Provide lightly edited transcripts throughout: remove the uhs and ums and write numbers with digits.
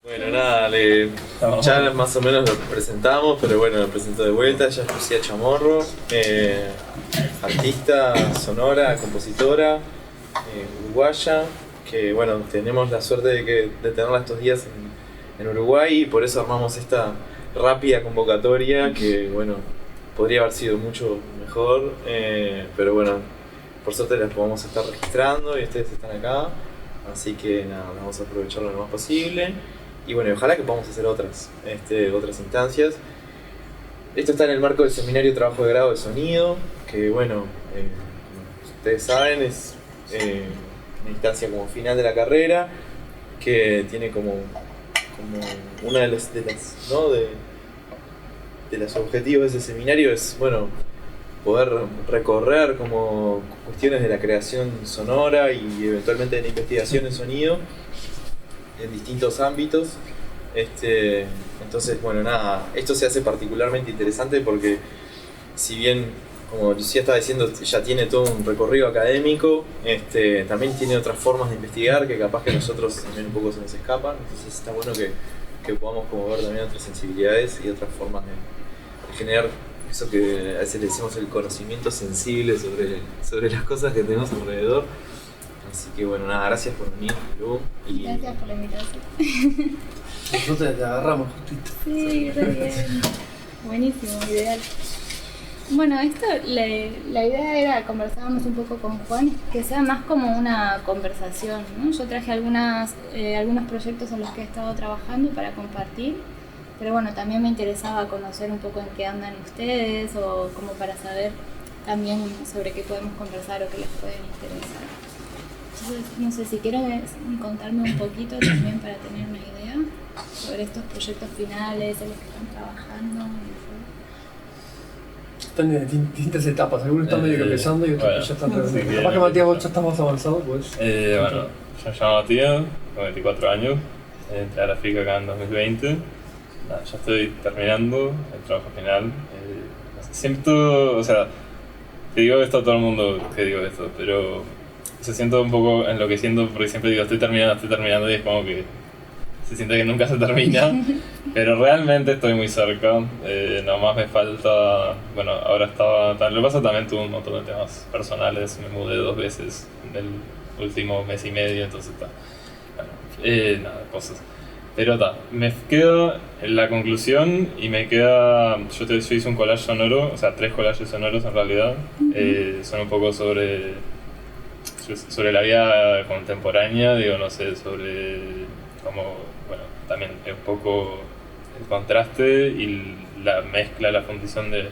Bueno, nada, ya más o menos lo presentamos, pero bueno, lo presento de vuelta. Ella es Lucía Chamorro, artista sonora, compositora, uruguaya, que bueno, tenemos la suerte de tenerla estos días en Uruguay y por eso armamos esta rápida convocatoria que bueno, podría haber sido mucho mejor, pero bueno, por suerte las podemos estar registrando y ustedes están acá, así que nada, vamos a aprovecharlo lo más posible. Y bueno, ojalá que podamos hacer otras instancias. Esto está en el marco del seminario Trabajo de Grado de Sonido, que bueno, como ustedes saben, es una instancia como final de la carrera, que tiene como una de los objetivos de ese seminario es, bueno, poder recorrer como cuestiones de la creación sonora y eventualmente de la investigación en sonido en distintos ámbitos. Entonces, bueno, nada, esto se hace particularmente interesante porque si bien, como Lucía estaba diciendo, ya tiene todo un recorrido académico, también tiene otras formas de investigar que capaz que a nosotros también un poco se nos escapan. Entonces está bueno que podamos como ver también otras sensibilidades y otras formas de generar eso que a veces le decimos el conocimiento sensible sobre las cosas que tenemos alrededor. Así que bueno, nada, gracias por venir, Lu. Gracias por la invitación. Nosotros te agarramos justito. Sí, está bien. Buenísimo, ideal. Bueno, la idea era, conversábamos un poco con Juan, que sea más como una conversación, ¿no? Yo traje algunos proyectos en los que he estado trabajando para compartir, pero bueno, también me interesaba conocer un poco en qué andan ustedes o como para saber también sobre qué podemos conversar o qué les pueden interesar. Entonces, no sé si quieren contarme un poquito también para tener una idea sobre estos proyectos finales en los que están trabajando. Están en distintas etapas, algunos están medio que empezando y otros bueno, que ya están sí, capaz que Matías vos ya estás más avanzado, pues. Bueno, yo me llamo Matías, tengo 24 años, entré a la FIC acá en 2020. Nada, ya estoy terminando el trabajo final. Siento, o sea, te digo esto a todo el mundo que digo esto, pero se siento un poco enloqueciendo porque siempre digo estoy terminando y es como que se siente que nunca se termina, pero realmente estoy muy cerca. Nomás me falta, bueno, ahora lo que pasa también tuve un montón de temas personales, me mudé 2 veces en el último mes y medio, entonces está, bueno, nada, cosas. Pero está, me quedo en la conclusión y me queda, yo hice un collage sonoro, o sea 3 collages sonoros en realidad, son un poco sobre la vida contemporánea, digo, no sé, sobre cómo, bueno, también un poco el contraste y la mezcla, la fundición de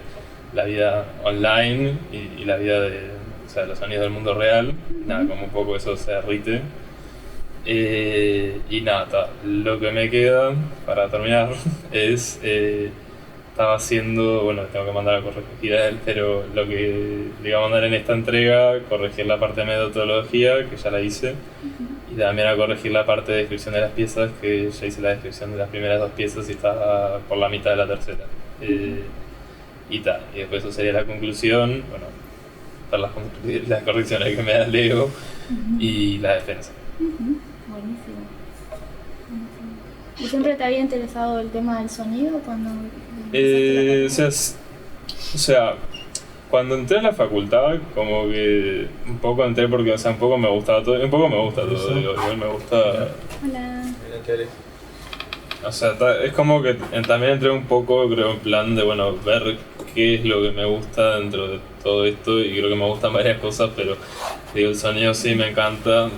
la vida online y la vida o sea, los sonidos del mundo real, nada, como un poco eso se derrite. Y nada, lo que me queda para terminar es, estaba haciendo, bueno, tengo que mandar a corregir a él, pero lo que le iba a mandar en esta entrega, corregir la parte de metodología, que ya la hice, y también a corregir la parte de descripción de las piezas, que ya hice la descripción de las primeras 2 piezas y está por la mitad de la tercera. Y tal, y después eso sería la conclusión, bueno, las correcciones que me da Leo y la defensa. Buenísimo. ¿Y siempre te había interesado el tema del sonido cuando o sea, cuando entré a la facultad, como que un poco entré porque, o sea, un poco me gustaba todo, digo, igual me gusta. Hola. O sea, es como que también entré un poco, creo, en plan de, bueno, ver qué es lo que me gusta dentro de todo esto, y creo que me gustan varias cosas, pero digo, el sonido sí me encanta.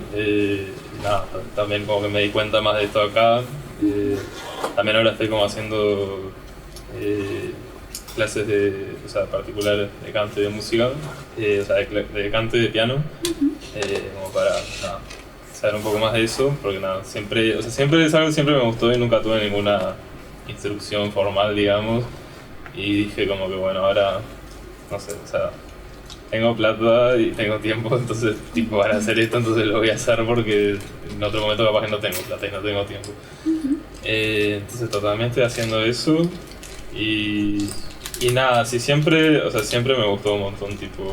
Nada, también como que me di cuenta más de esto acá. También ahora estoy como haciendo clases o sea, particulares de canto y de música, o sea, de canto y de piano, como para nada, saber un poco más de eso, porque nada, siempre es algo que siempre me gustó y nunca tuve ninguna instrucción formal, digamos, y dije como que bueno, ahora, no sé, o sea, tengo plata y tengo tiempo, entonces tipo para hacer esto, entonces lo voy a hacer porque en otro momento capaz que no tengo plata y no tengo tiempo. Entonces totalmente estoy haciendo eso y nada, sí, siempre me gustó un montón, tipo,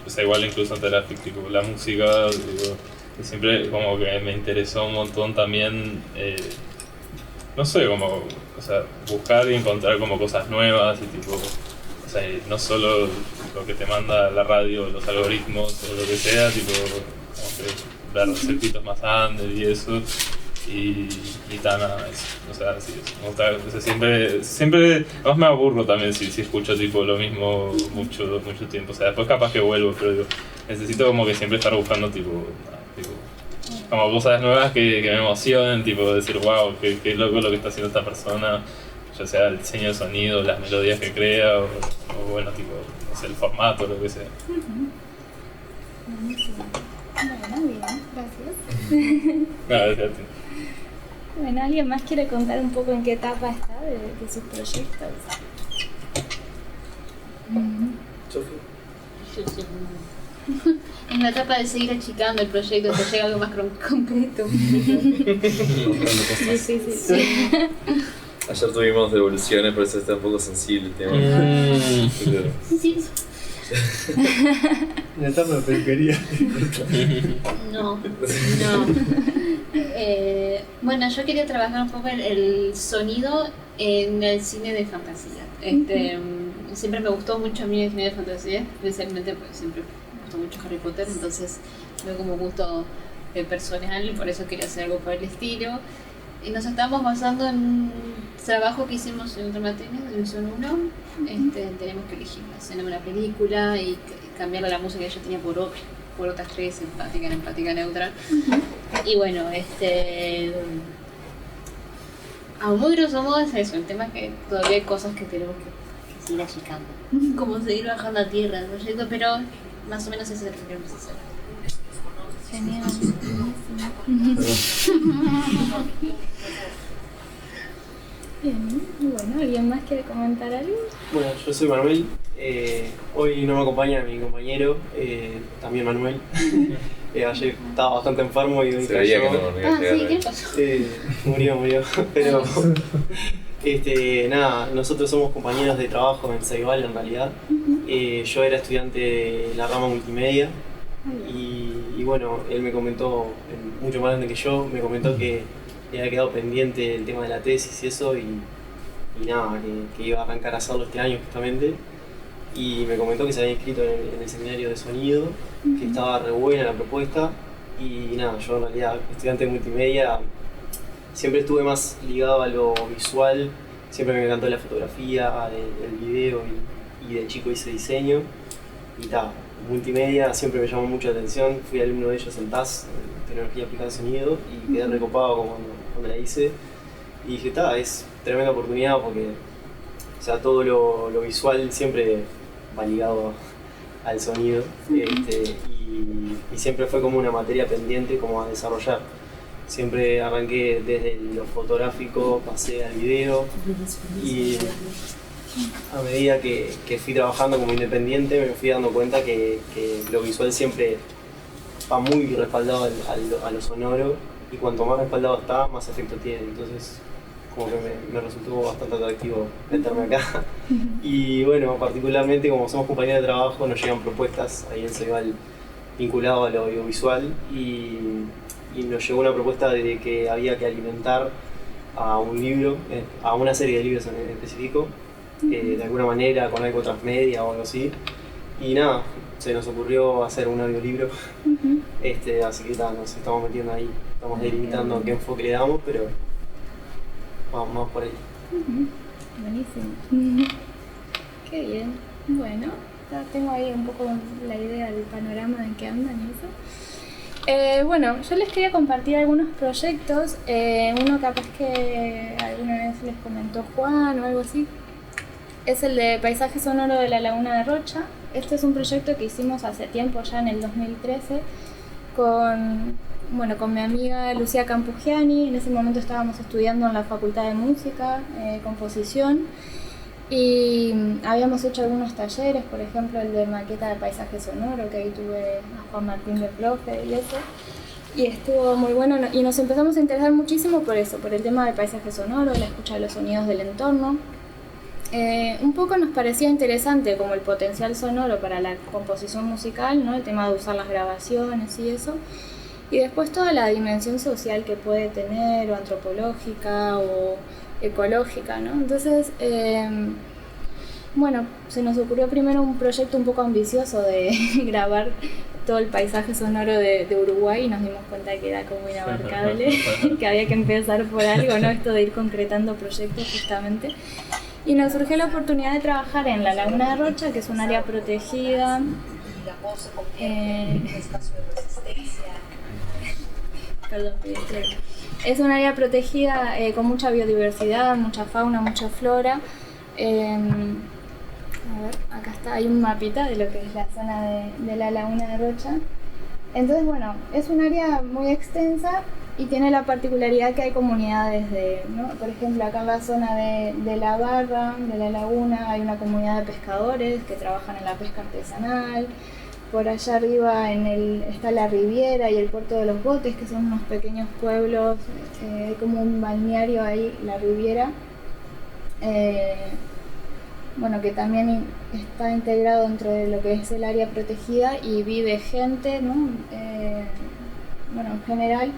o sea, igual incluso antes de la FIC, tipo, la música, digo, y siempre como que me interesó un montón también no sé, como, o sea, buscar y encontrar como cosas nuevas y tipo, o sea, y no solo lo que te manda la radio, los algoritmos o lo que sea, tipo, como que dar circuitos más under y eso. Y nada, eso. O sea, sí, me gusta, o sea, siempre, además me aburro también si escucho tipo lo mismo mucho tiempo, o sea, después capaz que vuelvo, pero digo, necesito como que siempre estar buscando tipo, como cosas nuevas que me emocionen, tipo decir, wow, qué loco lo que está haciendo esta persona, ya sea el diseño de sonido, las melodías que crea, o bueno, tipo, no sé, el formato, lo que sea. Buenísimo. Bueno, bien, gracias. Gracias a ti. Bueno, ¿alguien más quiere contar un poco en qué etapa está de sus proyectos? Sofía. Yo soy en la etapa de seguir achicando el proyecto hasta llegar a algo más concreto. Sí, sí, sí. Ayer tuvimos devoluciones, por eso está un poco sensible el tema. Pero- Sí, En la etapa de peluquería. no. Bueno, yo quería trabajar un poco el sonido en el cine de fantasía. Siempre me gustó mucho a mí el cine de fantasía, especialmente porque siempre me gustó mucho Harry Potter, entonces veo como gusto personal y por eso quería hacer algo por el estilo. Y nos estamos basando en un trabajo que hicimos en otra materia, de División 1. Tenemos que elegir la escena de una película y cambiarle la música que yo tenía por otras tres, empática, neutra. Y bueno, a muy grosso modo es eso. El tema es que todavía hay cosas que tenemos que seguir achicando. Como seguir bajando a tierra el proyecto, pero más o menos ese es el que queremos hacer. Genial. Bien, bueno, ¿alguien más quiere comentar algo? Bueno, yo soy Manuel. Hoy no me acompaña mi compañero, también Manuel. Ayer estaba bastante enfermo y hoy Se veía que cayó. no iba a llegar Sí, ahí. ¿qué pasó? Murió. Pero nada, nosotros somos compañeros de trabajo en Ceibal en realidad. Yo era estudiante de la rama multimedia y bueno, él me comentó, mucho más grande que yo, me comentó que le había quedado pendiente el tema de la tesis y eso y nada, que iba a arrancar a hacerlo este año justamente. Y me comentó que se había inscrito en el seminario de sonido, que estaba re buena la propuesta. Y nada, yo en realidad, estudiante de multimedia, siempre estuve más ligado a lo visual, siempre me encantó la fotografía, el video y de chico hice diseño. Y tal, multimedia siempre me llamó mucho la atención, fui alumno de ellos en TAS, en Tecnología Aplicada al Sonido, y quedé recopado cuando la hice. Y dije, es tremenda oportunidad porque o sea, todo lo visual siempre va ligado al sonido y siempre fue como una materia pendiente como a desarrollar. Siempre arranqué desde lo fotográfico, pasé al video y a medida que fui trabajando como independiente me fui dando cuenta que lo visual siempre va muy respaldado a lo sonoro y cuanto más respaldado está, más efecto tiene. Entonces como que me resultó bastante atractivo meterme acá. Y bueno, particularmente como somos compañeros de trabajo, nos llegan propuestas ahí en Ceibal vinculado a lo audiovisual y nos llegó una propuesta de que había que alimentar a un libro, a una serie de libros en específico, de alguna manera con algo transmedia o algo así. Y nada, se nos ocurrió hacer un audiolibro, así que nos estamos metiendo ahí, estamos delimitando qué enfoque le damos, pero vamos por ahí. Buenísimo. Qué bien. Bueno, ya tengo ahí un poco la idea del panorama de qué andan y eso. Bueno, yo les quería compartir algunos proyectos. Uno capaz que alguna vez les comentó Juan o algo así. Es el de Paisaje Sonoro de la Laguna de Rocha. Este es un proyecto que hicimos hace tiempo, ya en el 2013, con mi amiga Lucía Campugiani. En ese momento estábamos estudiando en la Facultad de Música, composición, y habíamos hecho algunos talleres, por ejemplo el de maqueta de paisaje sonoro, que ahí tuve a Juan Martín de profe y eso, y estuvo muy bueno y nos empezamos a interesar muchísimo por eso, por el tema del paisaje sonoro, la escucha de los sonidos del entorno. Un poco nos parecía interesante como el potencial sonoro para la composición musical, ¿no? El tema de usar las grabaciones y eso. Y después toda la dimensión social que puede tener, o antropológica, o ecológica, ¿no? Entonces, bueno, se nos ocurrió primero un proyecto un poco ambicioso de grabar todo el paisaje sonoro de Uruguay y nos dimos cuenta que era como inabarcable, que había que empezar por algo, ¿no? Esto de ir concretando proyectos justamente. Y nos surgió la oportunidad de trabajar en la Laguna de Rocha, que es un área protegida. Perdón, es un área protegida con mucha biodiversidad, mucha fauna, mucha flora. A ver, acá está, hay un mapita de lo que es la zona de la Laguna de Rocha. Entonces, bueno, es un área muy extensa y tiene la particularidad que hay comunidades ¿no? Por ejemplo, acá en la zona de la barra, de la laguna, hay una comunidad de pescadores que trabajan en la pesca artesanal. Por allá arriba está la Riviera y el Puerto de los Botes, que son unos pequeños pueblos, hay como un balneario ahí, la Riviera. Bueno, que también está integrado dentro de lo que es el área protegida y vive gente, ¿no? Bueno, en general,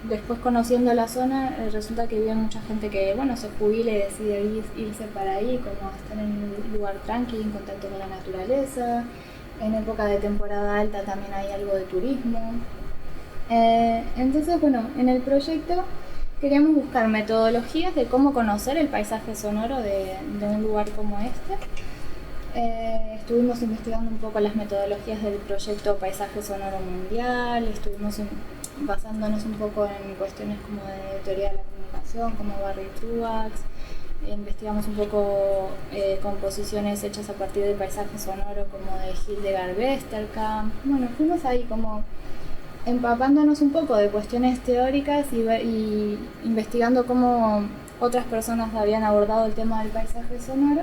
después conociendo la zona, resulta que vive mucha gente que, bueno, se jubila y decide irse para ahí, como estar en un lugar tranqui, en contacto con la naturaleza. En época de temporada alta también hay algo de turismo. Entonces, bueno, en el proyecto queríamos buscar metodologías de cómo conocer el paisaje sonoro de un lugar como este. Estuvimos investigando un poco las metodologías del proyecto Paisaje Sonoro Mundial, estuvimos basándonos un poco en cuestiones como de teoría de la comunicación, como Barry Truax. Investigamos un poco composiciones hechas a partir del paisaje sonoro como de Hildegard Westerkamp. Bueno, fuimos ahí como empapándonos un poco de cuestiones teóricas y investigando cómo otras personas habían abordado el tema del paisaje sonoro.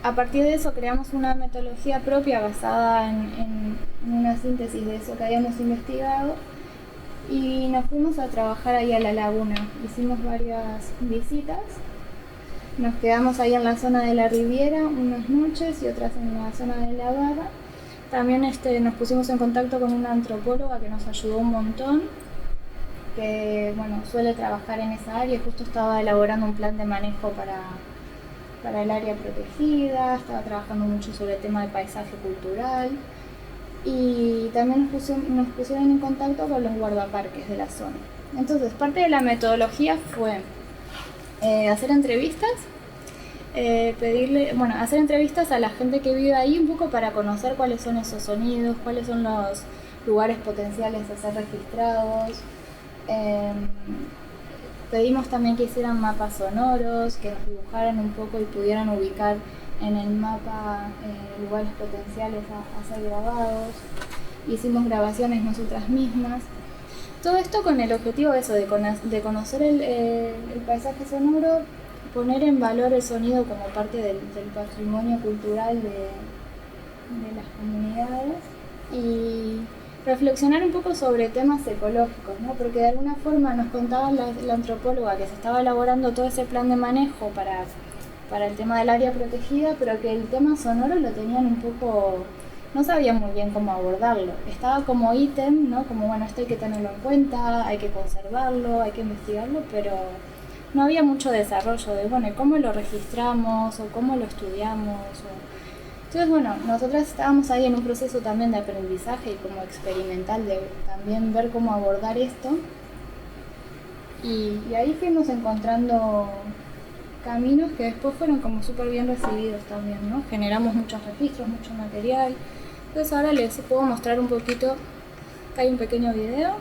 A partir de eso creamos una metodología propia basada en una síntesis de eso que habíamos investigado y nos fuimos a trabajar ahí a la laguna. Hicimos varias visitas, nos quedamos ahí en la zona de la Riviera unas noches y otras en la zona de la Barra. También nos pusimos en contacto con una antropóloga que nos ayudó un montón, que bueno, suele trabajar en esa área y justo estaba elaborando un plan de manejo para el área protegida, estaba trabajando mucho sobre el tema de paisaje cultural y también nos pusieron en contacto con los guardaparques de la zona. Entonces, parte de la metodología fue hacer entrevistas, hacer entrevistas a la gente que vive ahí un poco para conocer cuáles son esos sonidos, cuáles son los lugares potenciales a ser registrados. Pedimos también que hicieran mapas sonoros, que nos dibujaran un poco y pudieran ubicar en el mapa lugares potenciales a ser grabados. Hicimos grabaciones nosotras mismas. Todo esto con el objetivo de conocer el paisaje sonoro, poner en valor el sonido como parte del patrimonio cultural de las comunidades y reflexionar un poco sobre temas ecológicos, ¿no? Porque de alguna forma nos contaba la antropóloga que se estaba elaborando todo ese plan de manejo para el tema del área protegida, pero que el tema sonoro lo tenían un poco, no sabían muy bien cómo abordarlo. Estaba como ítem, ¿no? Como bueno, esto hay que tenerlo en cuenta, hay que conservarlo, hay que investigarlo, pero no había mucho desarrollo de, bueno, ¿cómo lo registramos o cómo lo estudiamos? Entonces, bueno, nosotras estábamos ahí en un proceso también de aprendizaje y como experimental de también ver cómo abordar esto. Y ahí fuimos encontrando caminos que después fueron como súper bien recibidos también, ¿no? Generamos muchos registros, mucho material. Entonces ahora les puedo mostrar un poquito, acá hay un pequeño video.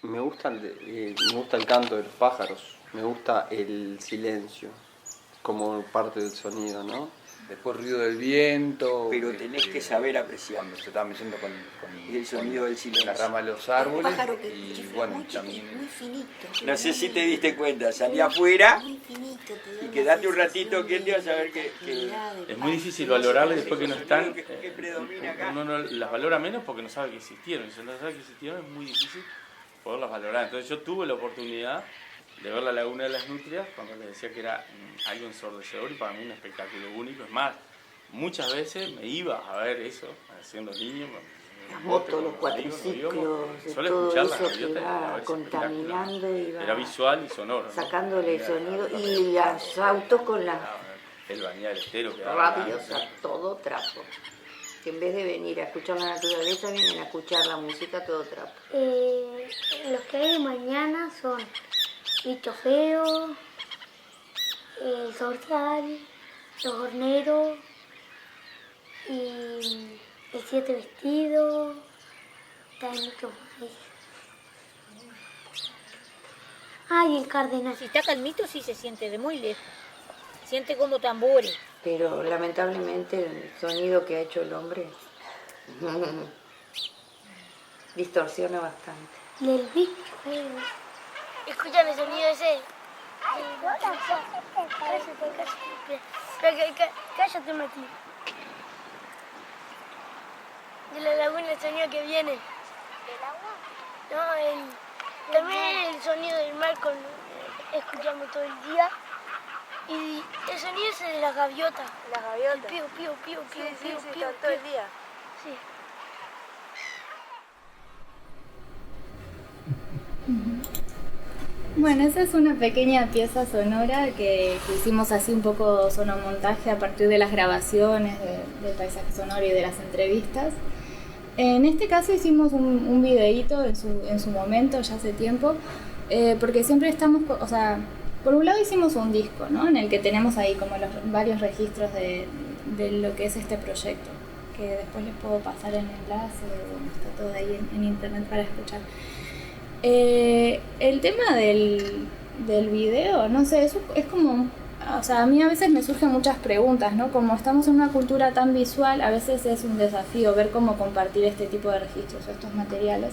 Me gusta el canto de los pájaros, me gusta el silencio como parte del sonido, ¿no? Después ruido del viento. Pero tenés que saber apreciar. Cuando se estaba metiendo con el sonido del silencio. La rama de los árboles. Pájaro Y bueno, también. Muy finito. No sé si te diste cuenta, salí afuera y quedate un ratito quieto y vas a ver que es muy difícil valorarlas después que no están. que predomina acá. Uno no las valora menos porque no sabe que existieron. Y si no sabe que existieron es muy difícil poderlas valorar. Entonces yo tuve la oportunidad de ver la Laguna de las Nutrias cuando les decía que era algo ensordecedor y para mí un espectáculo único. Es más, muchas veces me iba a ver eso, siendo niño. Las motos, los cuatriciclos, todo eso que va contaminando y va era visual y sonoro, ¿no? Sacándole sonido, y los autos con las El bañar estero que radios a todo trapo. Que en vez de venir a escuchar la naturaleza, vienen a escuchar la música a todo trapo. Los que hay mañana son Bicho Feo, el Zorzal, los Horneros y el Siete Vestidos. También muchos más. Y el Cardenal. Si está calmito, sí se siente de muy lejos. Siente como tambores. Pero lamentablemente el sonido que ha hecho el hombre distorsiona bastante. Del bicho feo. Escuchan el sonido ese. Cállate, Mati. De la laguna el sonido que viene. ¿El agua? No, también el sonido del mar escuchamos todo el día. Y el sonido ese de las gaviotas. Las gaviotas. Pío, pío, pío, pío, Sí, pío, sí, pío, todo el día. Sí. Bueno, esa es una pequeña pieza sonora que hicimos así un poco sonomontaje a partir de las grabaciones del paisaje sonoro y de las entrevistas. En este caso hicimos un videíto en su momento, ya hace tiempo, porque siempre estamos, o sea, por un lado hicimos un disco, ¿no? En el que tenemos ahí como varios registros de lo que es este proyecto, que después les puedo pasar el enlace, bueno, está todo ahí en internet para escuchar. El tema del video, no sé, es como, o sea, a mí a veces me surgen muchas preguntas, ¿no? Como estamos en una cultura tan visual, a veces es un desafío ver cómo compartir este tipo de registros, estos materiales.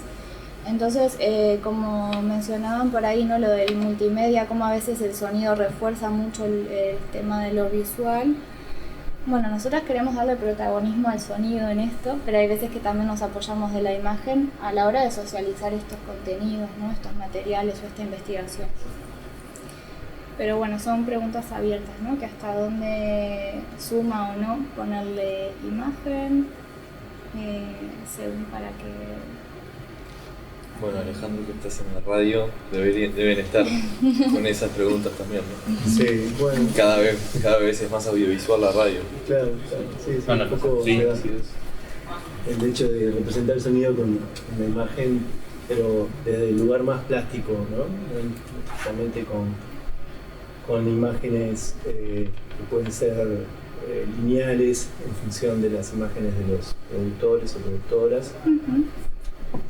Entonces, como mencionaban por ahí, ¿no? Lo del multimedia, como a veces el sonido refuerza mucho el tema de lo visual. Bueno, nosotras queremos darle protagonismo al sonido en esto, pero hay veces que también nos apoyamos de la imagen a la hora de socializar estos contenidos, ¿no? Estos materiales o esta investigación. Pero bueno, son preguntas abiertas, ¿no? Que hasta dónde suma o no ponerle imagen, según para que... Bueno, Alejandro, que estás en la radio, deben estar con esas preguntas también, ¿no? Sí, bueno. Cada vez es más audiovisual la radio. Claro, sí, un poco sí. El hecho de representar el sonido con la imagen, pero desde el lugar más plástico, ¿no? Justamente con imágenes que pueden ser lineales en función de las imágenes de los productores o productoras.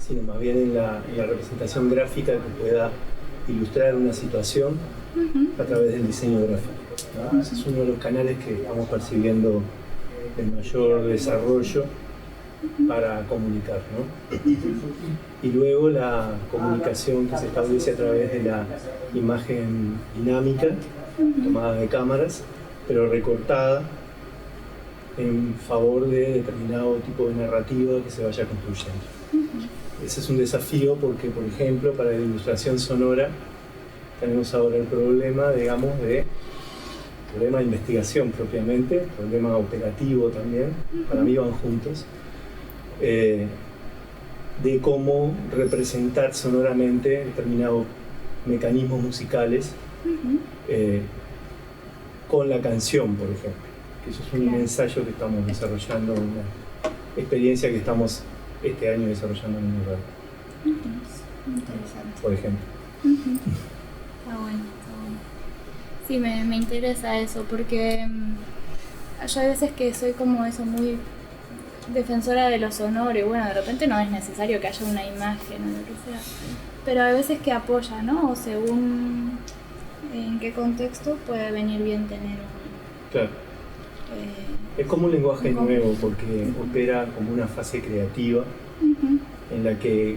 Sino más bien en la representación gráfica que pueda ilustrar una situación a través del diseño gráfico, ¿no? Ese es uno de los canales que estamos percibiendo el mayor desarrollo para comunicar, ¿no? Y luego la comunicación que se establece a través de la imagen dinámica, tomada de cámaras, pero recortada en favor de determinado tipo de narrativa que se vaya construyendo. Ese es un desafío porque, por ejemplo, para la ilustración sonora tenemos ahora el problema, digamos, problema de investigación propiamente, problema operativo también, para mí van juntos, de cómo representar sonoramente determinados mecanismos musicales con la canción, por ejemplo. Que eso es un ensayo que estamos desarrollando, una experiencia que estamos este año desarrollando en un lugar. Interesante. Por ejemplo. Está bueno, está bueno. Sí, me interesa eso, porque yo hay veces que soy como eso, muy defensora de lo sonoro, y bueno, de repente no es necesario que haya una imagen o lo que sea, pero a veces que apoya, ¿no? O según en qué contexto puede venir bien tener un... Claro. Es como un lenguaje nuevo porque opera como una fase creativa en la que,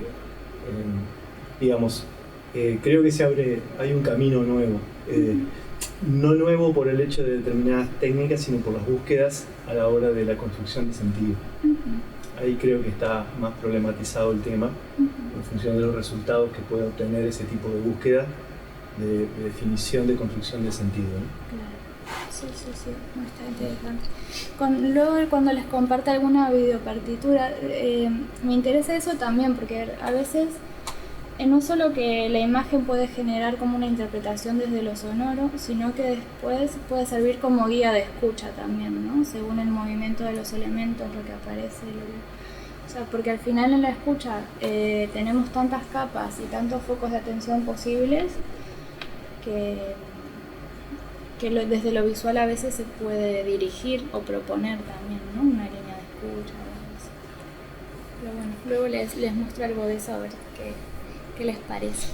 digamos, creo que hay un camino nuevo. No nuevo por el hecho de determinadas técnicas, sino por las búsquedas a la hora de la construcción de sentido. Ahí creo que está más problematizado el tema en función de los resultados que puede obtener ese tipo de búsqueda de definición de construcción de sentido, ¿no? Claro. Sí, no, está interesante. Luego cuando les comparto alguna videopartitura, me interesa eso también, porque a veces no solo que la imagen puede generar como una interpretación desde lo sonoro, sino que después puede servir como guía de escucha también, ¿no? Según el movimiento de los elementos, lo que aparece. O sea, porque al final en la escucha tenemos tantas capas y tantos focos de atención posibles que desde lo visual a veces se puede dirigir o proponer también, ¿no? Una línea de escucha o algo así. Pero bueno, luego les muestro algo de eso a ver qué les parece.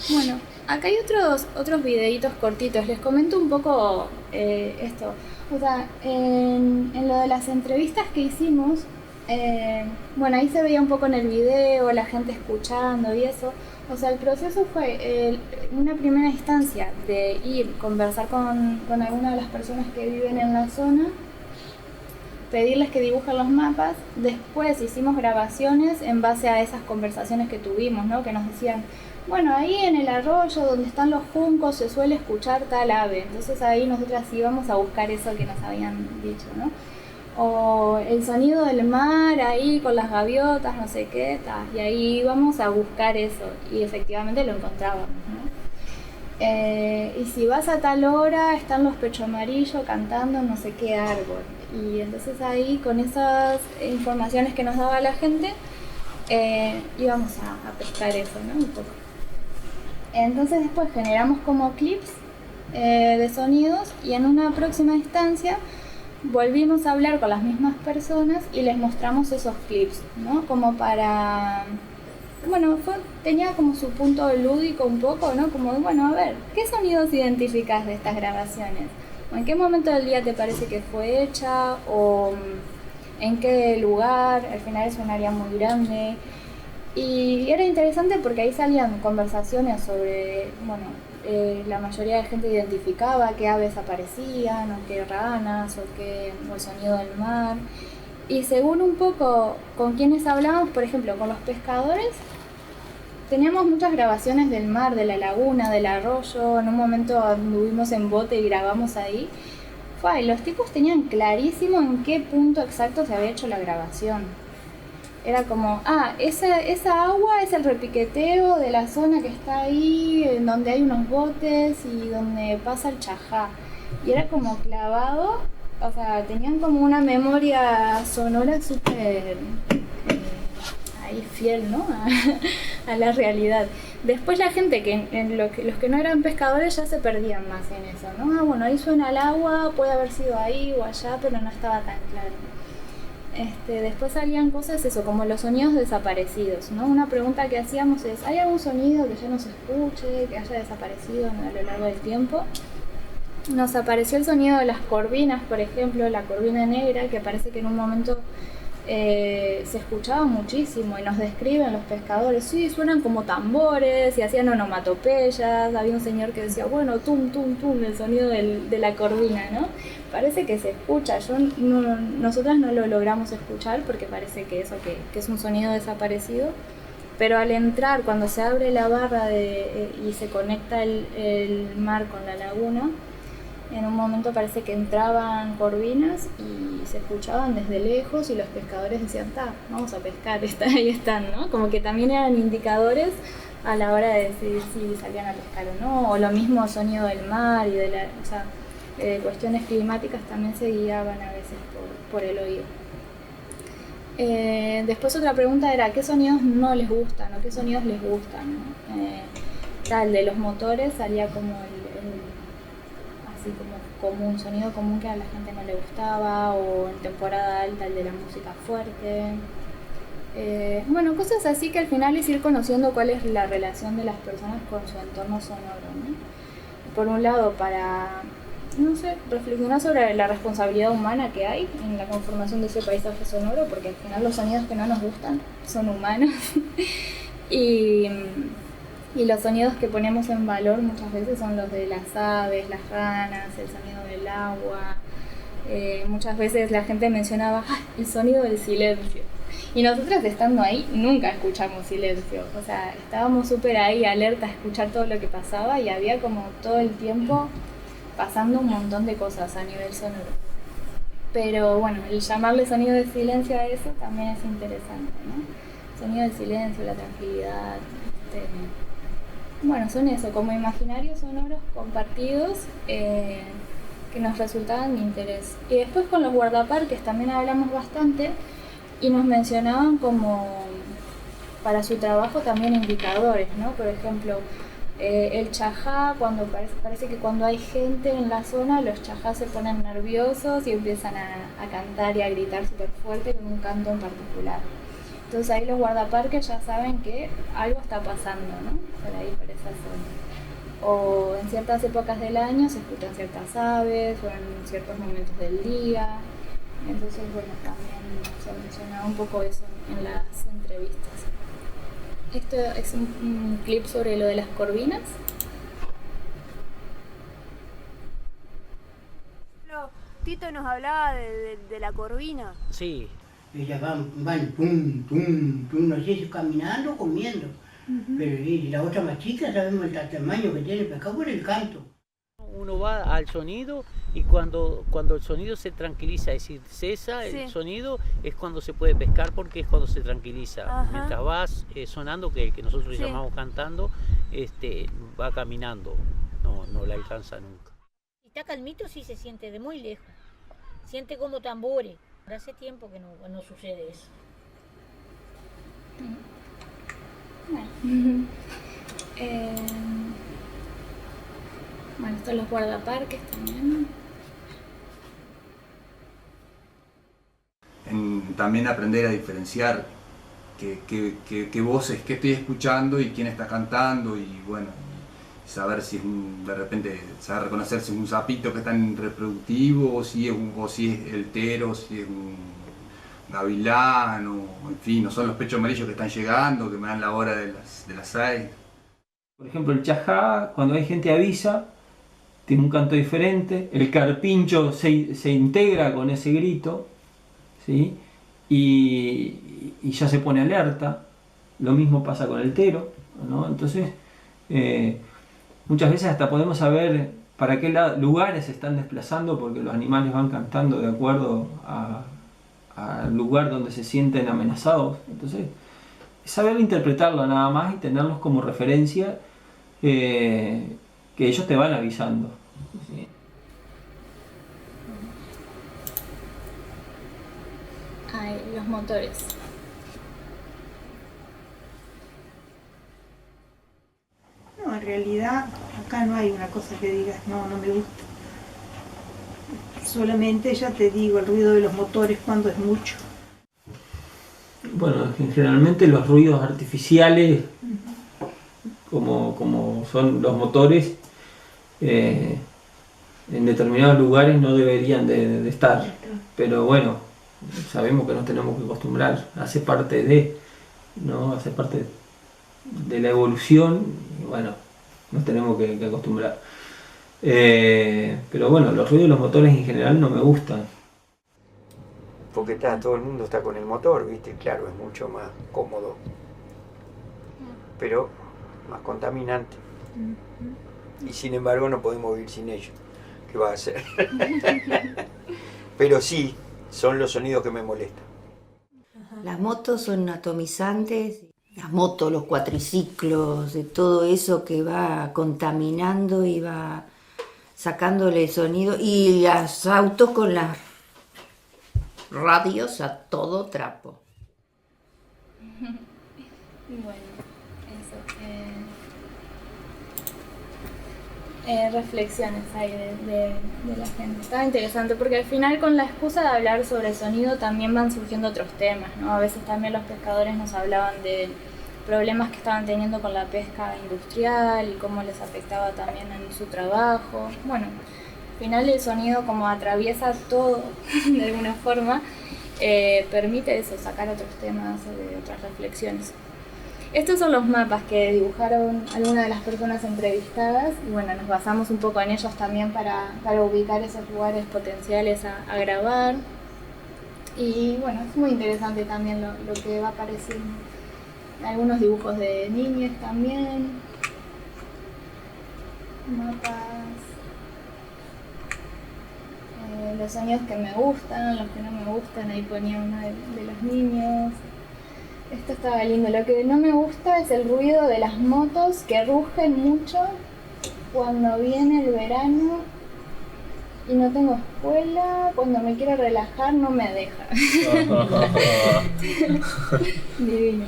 Bueno, acá hay otros videitos cortitos. Les comento un poco esto. O sea, en lo de las entrevistas que hicimos, bueno, ahí se veía un poco en el video, la gente escuchando y eso. O sea, el proceso fue una primera instancia de ir, conversar con alguna de las personas que viven en la zona, pedirles que dibujen los mapas. Después hicimos grabaciones en base a esas conversaciones que tuvimos, ¿no? Que nos decían, bueno, ahí en el arroyo donde están los juncos se suele escuchar tal ave. Entonces ahí nosotras íbamos a buscar eso que nos habían dicho, ¿no? O el sonido del mar ahí con las gaviotas, no sé qué, y ahí íbamos a buscar eso y efectivamente lo encontrábamos, ¿no? Y si vas a tal hora están los pecho amarillo cantando no sé qué árbol, y entonces ahí con esas informaciones que nos daba la gente íbamos a pescar eso, ¿no? Un poco. Entonces después generamos como clips de sonidos y en una próxima instancia volvimos a hablar con las mismas personas y les mostramos esos clips, ¿no? Como para... Bueno, tenía como su punto lúdico un poco, ¿no? Como, bueno, a ver, ¿qué sonidos identificas de estas grabaciones? ¿O en qué momento del día te parece que fue hecha? ¿O en qué lugar? Al final es un área muy grande. Y era interesante porque ahí salían conversaciones sobre, bueno, la mayoría de gente identificaba qué aves aparecían, o qué ranas, o el sonido del mar. Y según un poco con quienes hablábamos, por ejemplo, con los pescadores, teníamos muchas grabaciones del mar, de la laguna, del arroyo. En un momento anduvimos en bote y grabamos ahí. Y los tipos tenían clarísimo en qué punto exacto se había hecho la grabación. Era como, esa agua es el repiqueteo de la zona que está ahí, en donde hay unos botes y donde pasa el Chajá. Y era como clavado, o sea, tenían como una memoria sonora súper ahí fiel, ¿no? A la realidad. Después la gente, los que no eran pescadores ya se perdían más en eso, ¿no? Bueno, ahí suena el agua, puede haber sido ahí o allá, pero no estaba tan claro. Después salían cosas, eso, como los sonidos desaparecidos, ¿no? Una pregunta que hacíamos es, ¿hay algún sonido que ya no se escuche, que haya desaparecido a lo largo del tiempo? Nos apareció el sonido de las corvinas, por ejemplo, la corvina negra, que parece que en un momento se escuchaba muchísimo, y nos describen los pescadores, sí, suenan como tambores, y hacían onomatopeyas. Había un señor que decía, bueno, tum, tum, tum, el sonido de la corvina, ¿no? Parece que se escucha. Nosotras no lo logramos escuchar porque parece que es un sonido desaparecido, pero al entrar, cuando se abre la barra y se conecta el mar con la laguna, en un momento parece que entraban corvinas y se escuchaban desde lejos, y los pescadores decían, vamos a pescar, ahí están, ¿no? Como que también eran indicadores a la hora de decidir si salían a pescar o no. O lo mismo sonido del mar y de cuestiones climáticas también se guiaban a veces por el oído. Después otra pregunta era, ¿qué sonidos no les gustan o qué sonidos les gustan, ¿no? El de los motores salía como así como un sonido común que a la gente no le gustaba, o en temporada alta el de la música fuerte. Bueno, cosas así que al final es ir conociendo cuál es la relación de las personas con su entorno sonoro, ¿no? Por un lado, para, no sé, reflexionar sobre la responsabilidad humana que hay en la conformación de ese paisaje sonoro, porque al final los sonidos que no nos gustan son humanos. Y los sonidos que ponemos en valor muchas veces son los de las aves, las ranas, el sonido del agua. Muchas veces la gente mencionaba el sonido del silencio. Y nosotros estando ahí nunca escuchamos silencio, o sea, estábamos súper ahí alerta a escuchar todo lo que pasaba y había como todo el tiempo pasando un montón de cosas a nivel sonoro. Pero bueno, el llamarle sonido de silencio a eso también es interesante, ¿no? Sonido del silencio, la tranquilidad, bueno, son eso, como imaginarios sonoros compartidos que nos resultaban de interés. Y después con los guardaparques también hablamos bastante y nos mencionaban como para su trabajo también indicadores, ¿no? Por ejemplo, el chajá, cuando parece que cuando hay gente en la zona, los chajás se ponen nerviosos y empiezan a cantar y a gritar súper fuerte con un canto en particular. Entonces ahí los guardaparques ya saben que algo está pasando, ¿no? Por ahí, por esa zona. O en ciertas épocas del año se escuchan ciertas aves, o en ciertos momentos del día. Entonces, bueno, también se mencionaba un poco eso en las entrevistas. Esto es un clip sobre lo de las corvinas. Tito nos hablaba de la corvina. Sí. Ellas van tum, tum, tum, no sé si caminando o comiendo. Pero y la otra más chica sabemos el tamaño que tiene el pescado por el canto. Uno va al sonido y cuando el sonido se tranquiliza, es decir, cesa el sonido, es cuando se puede pescar porque es cuando se tranquiliza. Ajá. Mientras vas sonando, que nosotros llamamos cantando, va caminando, no la alcanza nunca. Si está calmito sí se siente de muy lejos, siente como tambores. Hace tiempo que no sucede eso. Bueno, están los guardaparques también. También aprender a diferenciar qué voces, qué estoy escuchando y quién está cantando, y bueno, saber si es de repente saber reconocer si es un sapito que está en reproductivo, o si es el tero, si es un gavilán, o en fin, no son los pechos amarillos que están llegando, que me dan la hora de las 6. Por ejemplo, el chajá, cuando hay gente avisa, tiene un canto diferente. El carpincho se integra con ese grito, ¿sí? Y ya se pone alerta. Lo mismo pasa con el tero, ¿no? Entonces, muchas veces hasta podemos saber para qué lugares se están desplazando, porque los animales van cantando de acuerdo al lugar donde se sienten amenazados. Entonces, saber interpretarlo nada más y tenerlos como referencia, que ellos te van avisando. ¿Sí? Ay, los motores. No, en realidad acá no hay una cosa que digas, no me gusta. Solamente, ya te digo, el ruido de los motores cuando es mucho. Bueno, generalmente los ruidos artificiales, como son los motores, en determinados lugares no deberían de estar. Pero bueno, sabemos que nos tenemos que acostumbrar, hace parte de la evolución, y bueno, nos tenemos que acostumbrar. Pero bueno, los ruidos de los motores en general no me gustan. Porque todo el mundo está con el motor, ¿viste? Claro, es mucho más cómodo, pero más contaminante. Y sin embargo no podemos vivir sin ellos. ¿Qué va a hacer? Pero sí, son los sonidos que me molestan. Las motos son atomizantes. Las motos, los cuatriciclos, de todo eso que va contaminando y va sacándole sonido. Y los autos con las radios a todo trapo. Bueno, eso. Reflexiones ahí de la gente. Estaba interesante porque al final, con la excusa de hablar sobre sonido, también van surgiendo otros temas, ¿no? A veces también los pescadores nos hablaban de problemas que estaban teniendo con la pesca industrial y cómo les afectaba también en su trabajo. Bueno, al final el sonido, como atraviesa todo de alguna forma, permite eso, sacar otros temas, otras reflexiones. Estos son los mapas que dibujaron algunas de las personas entrevistadas y bueno, nos basamos un poco en ellos también para ubicar esos lugares potenciales a grabar. Y bueno, es muy interesante también lo que va apareciendo. Algunos dibujos de niños también. Mapas. Los sonidos que me gustan, los que no me gustan, ahí ponía uno de los niños. Esto estaba lindo. Lo que no me gusta es el ruido de las motos que rugen mucho cuando viene el verano y no tengo escuela. Cuando me quiero relajar no me deja. Divino.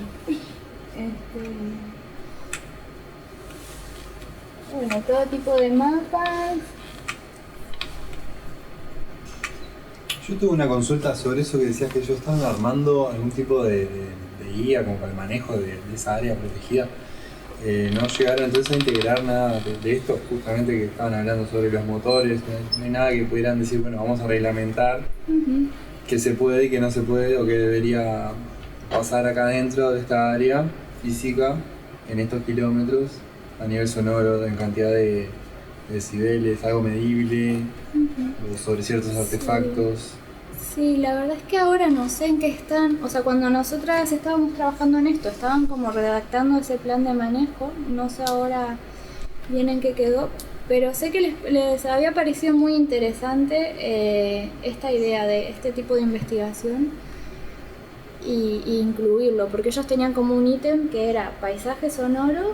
Bueno, todo tipo de mapas. Yo tuve una consulta sobre eso que decías que ellos estaban armando algún tipo de guía como para el manejo de esa área protegida. No llegaron entonces a integrar nada de esto, justamente que estaban hablando sobre los motores. No hay nada que pudieran decir, bueno, vamos a reglamentar qué se puede y qué no se puede, o qué debería pasar acá dentro de esta área física, en estos kilómetros, a nivel sonoro, en cantidad de decibeles, algo medible, o sobre ciertos artefactos. Sí, la verdad es que ahora no sé en qué están. O sea, cuando nosotras estábamos trabajando en esto, estaban como redactando ese plan de manejo. No sé ahora bien en qué quedó, pero sé que les había parecido muy interesante esta idea de este tipo de investigación y incluirlo, porque ellos tenían como un ítem que era paisaje sonoro,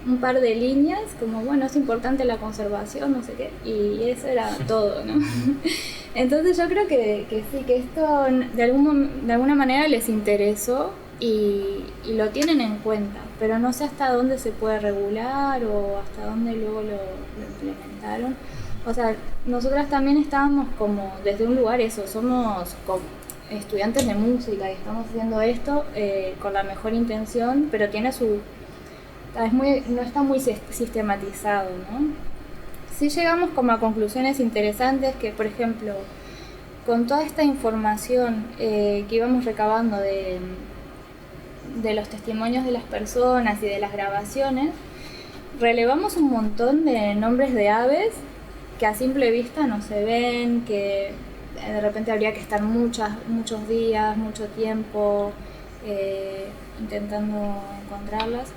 un par de líneas, como bueno, es importante la conservación, no sé qué, y eso era todo, ¿no? Entonces yo creo que sí, que esto de alguna manera les interesó y lo tienen en cuenta, pero no sé hasta dónde se puede regular o hasta dónde luego lo implementaron. O sea, nosotras también estábamos como desde un lugar eso, somos estudiantes de música y estamos haciendo esto con la mejor intención, pero tiene su... no está muy sistematizado, ¿no? Sí llegamos como a conclusiones interesantes que, por ejemplo, con toda esta información que íbamos recabando de los testimonios de las personas y de las grabaciones, relevamos un montón de nombres de aves que a simple vista no se ven, que de repente habría que estar muchos días, mucho tiempo intentando encontrarlas.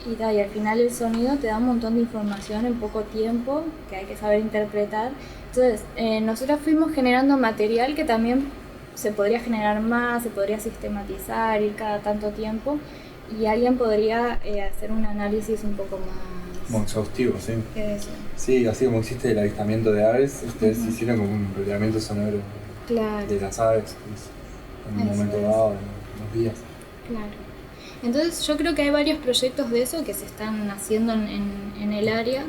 Y al final el sonido te da un montón de información en poco tiempo que hay que saber interpretar. Entonces, nosotros fuimos generando material que también se podría generar más, se podría sistematizar, ir cada tanto tiempo, y alguien podría hacer un análisis un poco más... Como exhaustivo, sí. Eso. Sí, así como existe el avistamiento de aves, ustedes hicieron como un reglamento sonoro de las aves, en un momento dado, en unos días. Claro. Entonces yo creo que hay varios proyectos de eso que se están haciendo en el área,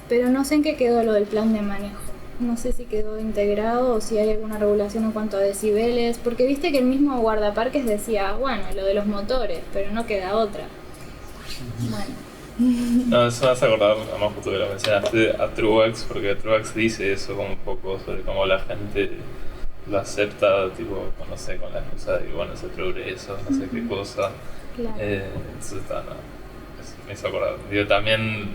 pero no sé en qué quedó lo del plan de manejo. No sé si quedó integrado o si hay alguna regulación en cuanto a decibeles, porque viste que el mismo guardaparques decía, bueno, lo de los motores, pero no queda otra. Bueno. No, eso me hace acordar, además justo que lo mencionaste, a Truex, porque Truex dice eso como un poco sobre cómo la gente lo acepta, tipo, no sé, con la excusa de, bueno, ese progreso, no sé qué cosa. Claro. Entonces está, no, me hizo acordar. Digo, también,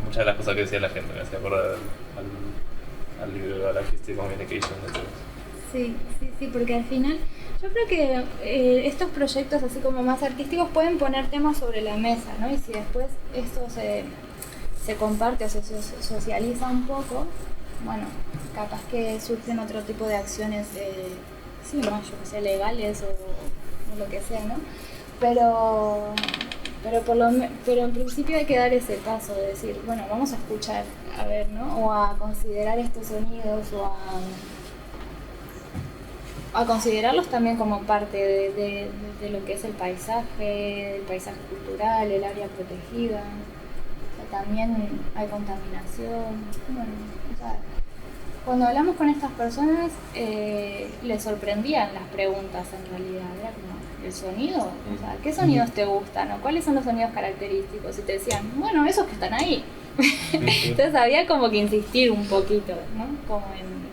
muchas de las cosas que decía la gente me hacía acordar al libro de Galactic Communication de Truex. Sí, porque al final yo creo que estos proyectos así como más artísticos pueden poner temas sobre la mesa, ¿no? Y si después esto se comparte o se socializa un poco, bueno, capaz que surgen otro tipo de acciones, sí, no, yo que sé, legales o lo que sea, ¿no? Pero en principio hay que dar ese paso de decir, bueno, vamos a escuchar, a ver, ¿no? O a considerar estos sonidos o a considerarlos también como parte de lo que es el paisaje cultural, el área protegida. O sea, también hay contaminación. Bueno, o sea, cuando hablamos con estas personas les sorprendían las preguntas en realidad. Era como, ¿el sonido? O sea, ¿qué sonidos te gustan? ¿O cuáles son los sonidos característicos? Y te decían, bueno, esos que están ahí. Entonces había como que insistir un poquito, ¿no? Como en...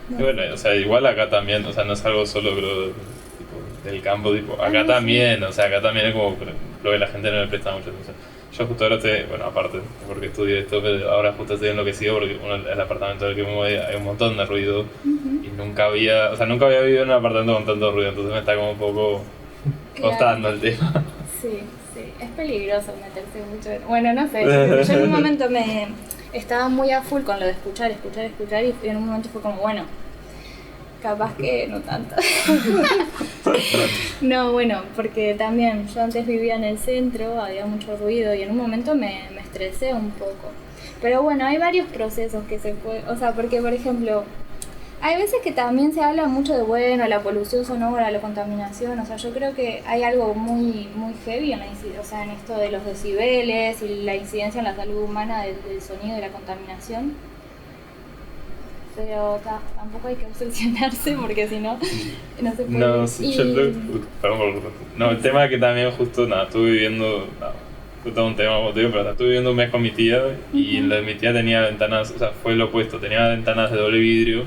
Y bueno, o sea, igual acá también, o sea, no es algo solo creo, tipo, del campo, tipo, acá también, o sea, acá también es como, creo que la gente no le presta mucha atención. yo justo ahora estoy, bueno, aparte, porque estudio esto, pero ahora justo estoy enloquecido porque el apartamento del que me voy hay un montón de ruido y nunca había vivido en un apartamento con tanto ruido, entonces me está como un poco costando el tema. Sí, es peligroso meterse mucho bueno, no sé, yo en un momento me estaba muy a full con lo de escuchar y en un momento fue como, bueno, capaz que no tanto. No, bueno, porque también yo antes vivía en el centro, había mucho ruido y en un momento me estresé un poco. Pero bueno, hay varios procesos que se pueden, o sea, porque por ejemplo, hay veces que también se habla mucho de, bueno, la polución sonora, la contaminación, o sea, yo creo que hay algo muy heavy en en esto de los decibeles y la incidencia en la salud humana del sonido y la contaminación. Pero tampoco hay que obsesionarse porque si no, no se puede. No, sí, yo no, el tema es que también justo, estuve viviendo, fue todo un tema, como te digo, pero estuve viviendo un mes con mi tía y la de mi tía tenía ventanas, o sea, fue lo opuesto, tenía ventanas de doble vidrio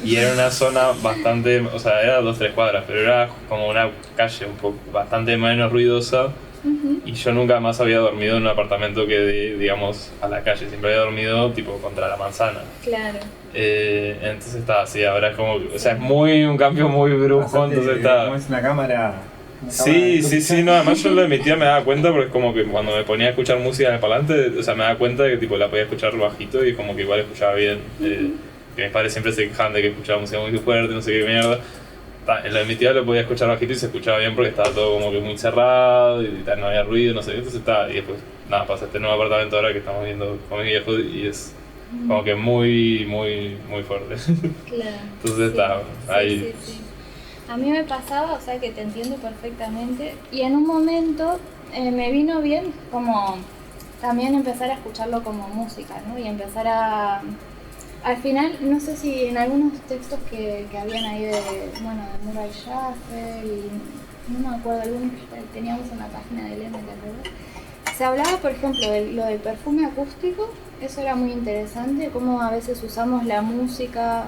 y era una zona bastante, o sea, era 2-3 cuadras, pero era como una calle un poco bastante menos ruidosa. Y yo nunca más había dormido en un apartamento que digamos, a la calle, siempre había dormido tipo contra la manzana. Claro. Entonces está así, ahora es como, o sea, es un cambio muy brusco, entonces está... Como es una cámara... Sí, no, además yo lo de mi tía me daba cuenta porque es como que cuando me ponía a escuchar música en el parlante, o sea, me daba cuenta de que tipo la podía escuchar bajito y como que igual escuchaba bien. Que mis padres siempre se quejaban de que escuchaba música muy fuerte, no sé qué mierda. En la de mi tía lo podía escuchar bajito y se escuchaba bien porque estaba todo como que muy cerrado y tal, no había ruido, no sé, entonces estaba, y después pasa este nuevo apartamento ahora que estamos viendo con mi viejo y es como que muy fuerte. Claro. Entonces está ahí. Sí. A mí me pasaba, o sea que te entiendo perfectamente y en un momento me vino bien como también empezar a escucharlo como música, ¿no? Y empezar a... Al final, no sé si en algunos textos que habían ahí de Murray Schafer y no me acuerdo, algunos que teníamos en la página de Elena, se hablaba, por ejemplo, de lo del perfume acústico, eso era muy interesante, cómo a veces usamos la música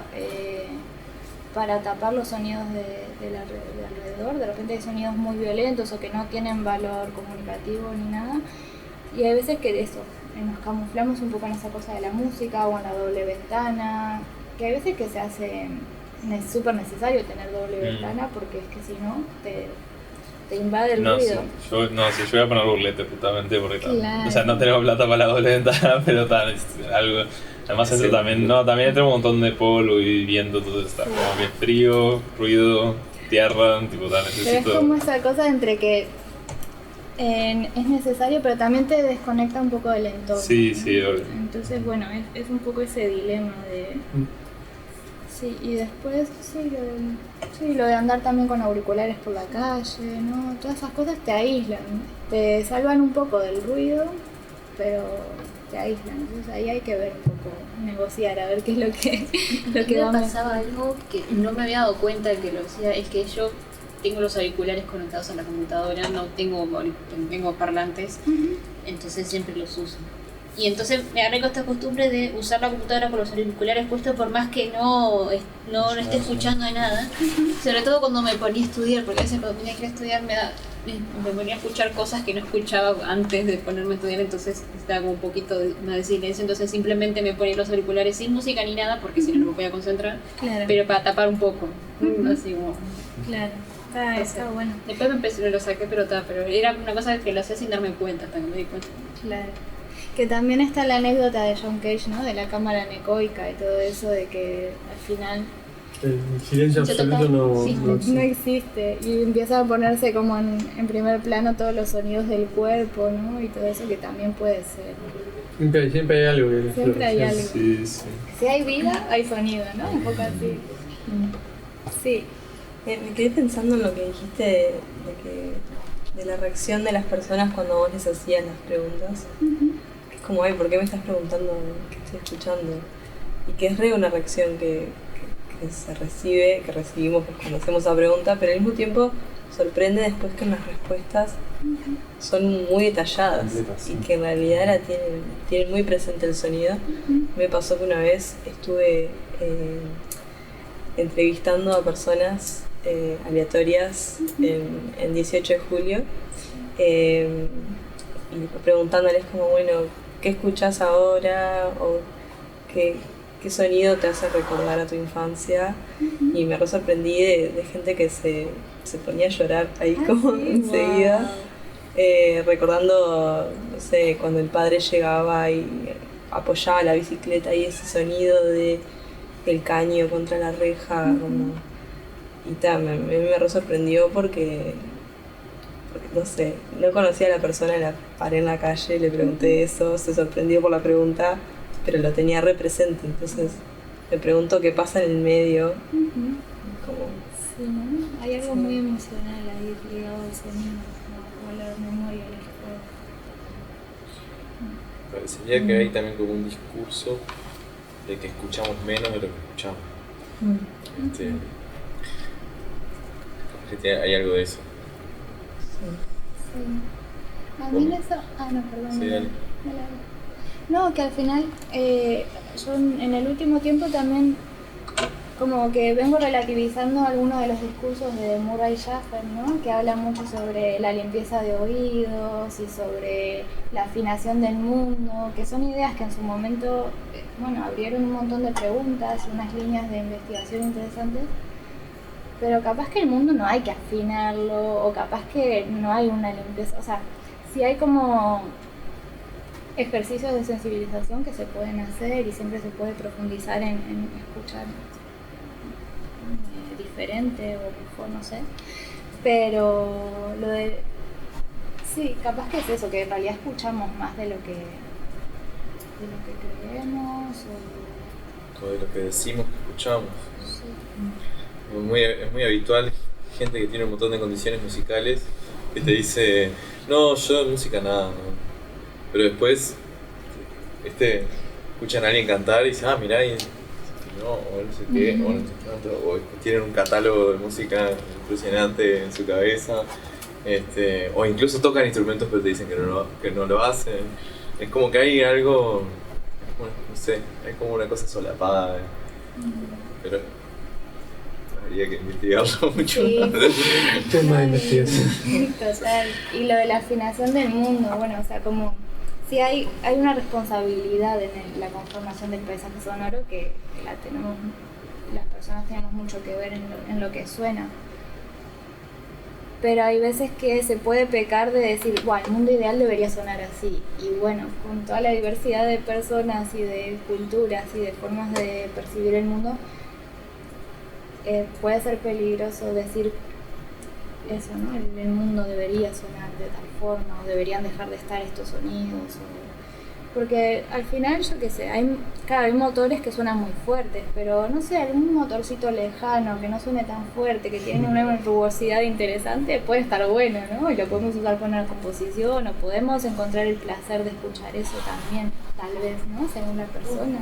para tapar los sonidos de alrededor, de repente hay sonidos muy violentos o que no tienen valor comunicativo ni nada, y hay veces que eso, nos camuflamos un poco en esa cosa de la música o en la doble ventana, que hay veces que se hace súper necesario tener doble ventana porque es que si no te invade el ruido. Sí, yo voy a poner burlete justamente porque claro. O sea, no tenemos plata para la doble ventana, pero tal, es algo. Además eso también entra un montón de polvo y viento, todo está como bien frío, ruido, tierra, tipo tal, necesito. Pero es como esa cosa entre que es necesario, pero también te desconecta un poco del entorno. Sí, ¿no? sí, obvio. Entonces, bueno, es un poco ese dilema de... Sí, y después, lo de andar también con auriculares por la calle, ¿no? Todas esas cosas te aíslan, te salvan un poco del ruido, pero te aíslan. Entonces ahí hay que ver un poco, negociar, a ver qué es lo que me pasaba algo que no me había dado cuenta de que lo hacía, es que yo tengo los auriculares conectados a la computadora, no tengo parlantes, entonces siempre los uso. Y entonces me agarré con esta costumbre de usar la computadora con los auriculares puestos por más que no esté escuchando nada. Sobre todo cuando me ponía a estudiar, porque a veces cuando tenía que estudiar me ponía a escuchar cosas que no escuchaba antes de ponerme a estudiar, entonces estaba como un poquito más de silencio, entonces simplemente me ponía los auriculares sin música ni nada, porque si no me podía concentrar, pero para tapar un poco, así como... Claro. Está bueno. Después me lo saqué, pero era una cosa que lo hacía sin darme cuenta, hasta que me di cuenta. Claro. Que también está la anécdota de John Cage, ¿no? De la cámara anecoica y todo eso, de que al final... El silencio absoluto no existe. Y empieza a ponerse como en primer plano todos los sonidos del cuerpo, ¿no? Y todo eso que también puede ser. Siempre hay algo. Siempre hay algo. Sí. Si hay vida, hay sonido, ¿no? Un poco así. Sí. Me quedé pensando en lo que dijiste de la reacción de las personas cuando vos les hacías las preguntas. Es como, ¿por qué me estás preguntando qué estoy escuchando? Y que es una reacción que se recibe, que recibimos cuando hacemos esa pregunta, pero al mismo tiempo sorprende después que las respuestas son muy detalladas y que en realidad tienen muy presente el sonido. Me pasó que una vez estuve entrevistando a personas aleatorias en 18 de julio y preguntándoles como, bueno, ¿qué escuchás ahora? O ¿qué sonido te hace recordar a tu infancia? Y me re sorprendí de gente que se ponía a llorar ahí como enseguida, recordando, no sé, cuando el padre llegaba y apoyaba la bicicleta y ese sonido del caño contra la reja, como, y me re sorprendió porque, no sé, no conocía a la persona, la paré en la calle, le pregunté eso, se sorprendió por la pregunta, pero lo tenía re presente, entonces me pregunto qué pasa en el medio. Como... Sí, ¿no? Hay algo muy emocional ahí ligado al sonido, o a la memoria, al recuerdo. Parecería que hay también como un discurso de que escuchamos menos de lo que escuchamos. Hay algo de eso. Sí. A mí eso... no, perdón. Sí, dale. No, que al final yo en el último tiempo también como que vengo relativizando algunos de los discursos de Murray Schafer, ¿no? Que habla mucho sobre la limpieza de oídos y sobre la afinación del mundo, que son ideas que en su momento, abrieron un montón de preguntas y unas líneas de investigación interesantes, pero capaz que el mundo no hay que afinarlo, o capaz que no hay una limpieza, o sea, sí hay como ejercicios de sensibilización que se pueden hacer y siempre se puede profundizar en escuchar diferente o mejor, no sé, pero lo de... Sí, capaz que es eso, que en realidad escuchamos más de lo que creemos o de lo que decimos que escuchamos. Sí. Es muy habitual gente que tiene un montón de condiciones musicales que te dice, no, yo de música nada, no. Pero después escuchan a alguien cantar y dicen, mirá, no, o no sé qué, o no sé cuánto, o tienen un catálogo de música impresionante en su cabeza, o incluso tocan instrumentos pero te dicen que no lo hacen. Es como que hay algo, no sé, hay como una cosa solapada, pero habría que investigarlo mucho. Sí. Tema de investigación. Total. Y lo de la afinación del mundo, o sea, como sí hay una responsabilidad en la conformación del paisaje sonoro que las personas tenemos mucho que ver en lo que suena. Pero hay veces que se puede pecar de decir, el mundo ideal debería sonar así. Y con toda la diversidad de personas y de culturas y de formas de percibir el mundo, puede ser peligroso decir eso, ¿no? El mundo debería sonar de tal forma, o deberían dejar de estar estos sonidos, porque al final, yo qué sé, hay motores que suenan muy fuertes, pero no sé, algún motorcito lejano que no suene tan fuerte, que tiene una rugosidad interesante, puede estar bueno, ¿no? Y lo podemos usar con una composición, o podemos encontrar el placer de escuchar eso también, tal vez, ¿no? Según la persona.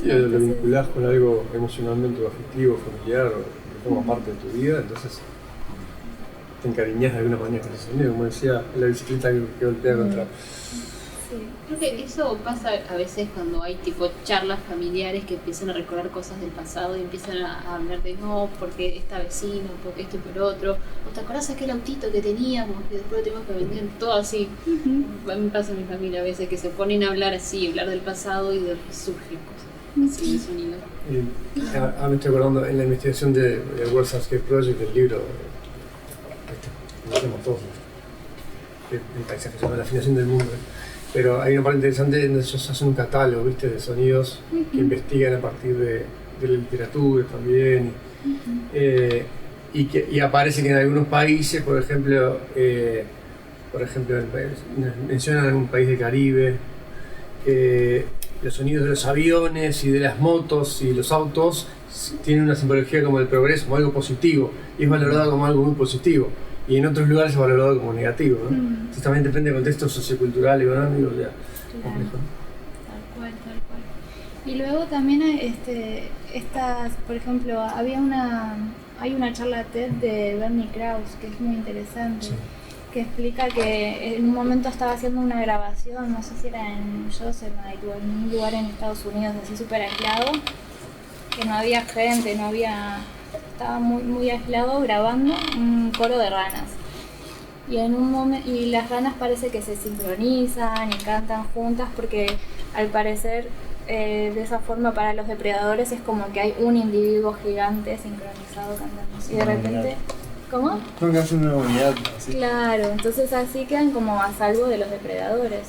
Y lo vinculás con algo emocionalmente o afectivo, familiar, o que forma parte de tu vida, entonces te encariñas de alguna manera con ese sonido, como decía, la bicicleta que golpea contra... Sí. Creo que eso pasa a veces cuando hay tipo charlas familiares que empiezan a recordar cosas del pasado y empiezan a hablar de no, porque esta vecina, porque esto y por otro, o te acordás aquel autito que teníamos que después lo tuvimos que vender, todo así. Me pasa en mi familia a veces que se ponen a hablar así, hablar del pasado y de surgen cosas así, el sonido. Me estoy acordando en la investigación del World Soundscape Project, del libro conocemos todos, el paisaje sonoro, la afinación del mundo. Pero hay una parte interesante donde ellos hacen un catálogo, ¿viste? De sonidos que investigan a partir de la literatura también. Y aparece que en algunos países, por ejemplo, mencionan algún país del Caribe, los sonidos de los aviones y de las motos y los autos tienen una simbología como el progreso, como algo positivo, y es valorado como algo muy positivo. Y en otros lugares es valorado como negativo, ¿no? Entonces también depende del contexto sociocultural, económico, ya. Claro. Tal cual. Y luego también por ejemplo, hay una charla TED de Bernie Krause que es muy interesante, que explica que en un momento estaba haciendo una grabación, no sé si era en Yosemite o en un lugar en Estados Unidos así súper aislado, que no había gente, estaba muy, muy aislado grabando un coro de ranas. y y las ranas parece que se sincronizan y cantan juntas porque al parecer de esa forma para los depredadores es como que hay un individuo gigante sincronizado cantando y de repente ¿cómo? Tengo que hacer una unidad así. Claro, entonces así quedan como a salvo de los depredadores.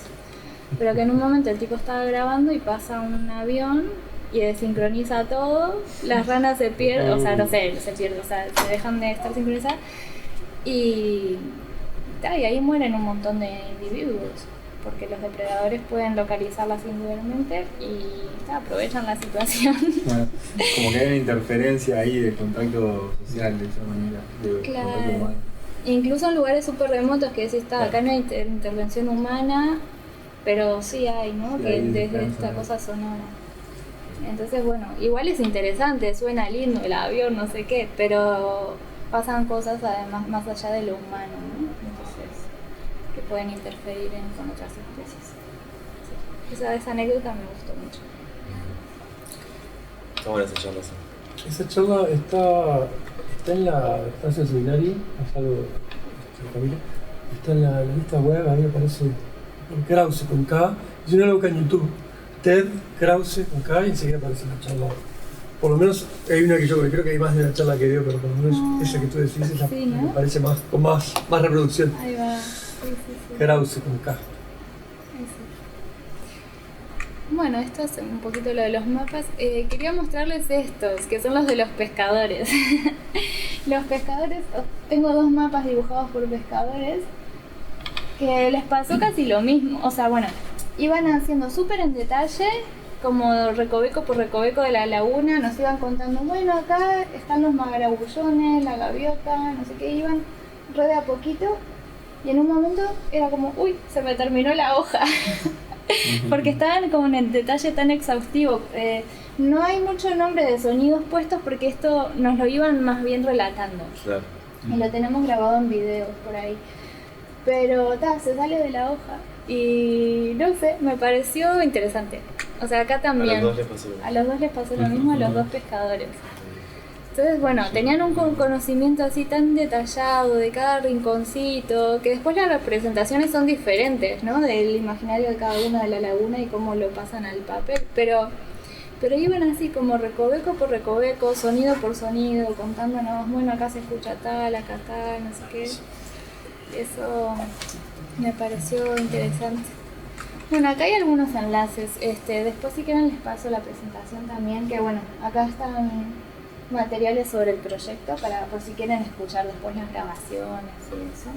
Pero que en un momento el tipo estaba grabando y pasa un avión y desincroniza todo, las ranas se pierden, o sea, no sé, se pierden, o sea, se dejan de estar sincronizadas y ahí mueren un montón de individuos, porque los depredadores pueden localizarlas individualmente y aprovechan la situación. Como que hay una interferencia ahí de contacto social de esa manera, de contacto humano. Incluso en lugares súper remotos que decís, acá no hay intervención humana, pero sí hay, ¿no? Sí, que desde esta cosa sonora. Entonces, bueno, igual es interesante, suena lindo el avión, no sé qué, pero pasan cosas además más allá de lo humano, ¿no? Entonces, que pueden interferir con otras especies. Sí. Esa anécdota me gustó mucho. Está buena esa charla, sí. Esa charla está en la estancia seminario, es algo, Camila, está en la lista web, ahí aparece Krause con K, y si no lo busca en YouTube, Ted Krause con K y enseguida aparece la charla. Por lo menos hay una que yo creo que hay más de la charla que dio, pero por lo menos esa que tú decís es la que me parece con más reproducción. Ahí va, sí. Krause con K. Bueno, esto es un poquito lo de los mapas. Quería mostrarles estos, que son los de los pescadores. Los pescadores, tengo 2 mapas dibujados por pescadores, que les pasó casi lo mismo. O sea, bueno, iban haciendo súper en detalle, como recoveco por recoveco de la laguna, nos iban contando, bueno, acá están los magarabullones, la gaviota, no sé qué, iban re de a poquito, y en un momento era como, uy, se me terminó la hoja. Porque estaban como en el detalle tan exhaustivo. No hay mucho nombre de sonidos puestos porque esto nos lo iban más bien relatando. Claro. Y lo tenemos grabado en videos por ahí. Pero se sale de la hoja. Y no sé, me pareció interesante. O sea, acá también. A los dos les pasó lo mismo, a los 2 pescadores. Entonces, bueno, tenían un conocimiento así tan detallado de cada rinconcito, que después las representaciones son diferentes, ¿no? Del imaginario de cada uno de la laguna y cómo lo pasan al papel, pero iban así como recoveco por recoveco, sonido por sonido, contándonos, bueno, acá se escucha tal, acá tal, no sé qué. Eso me pareció interesante. Bueno, acá hay algunos enlaces, después si quieren les paso la presentación también, que bueno, acá están materiales sobre el proyecto por si quieren escuchar después las grabaciones y eso.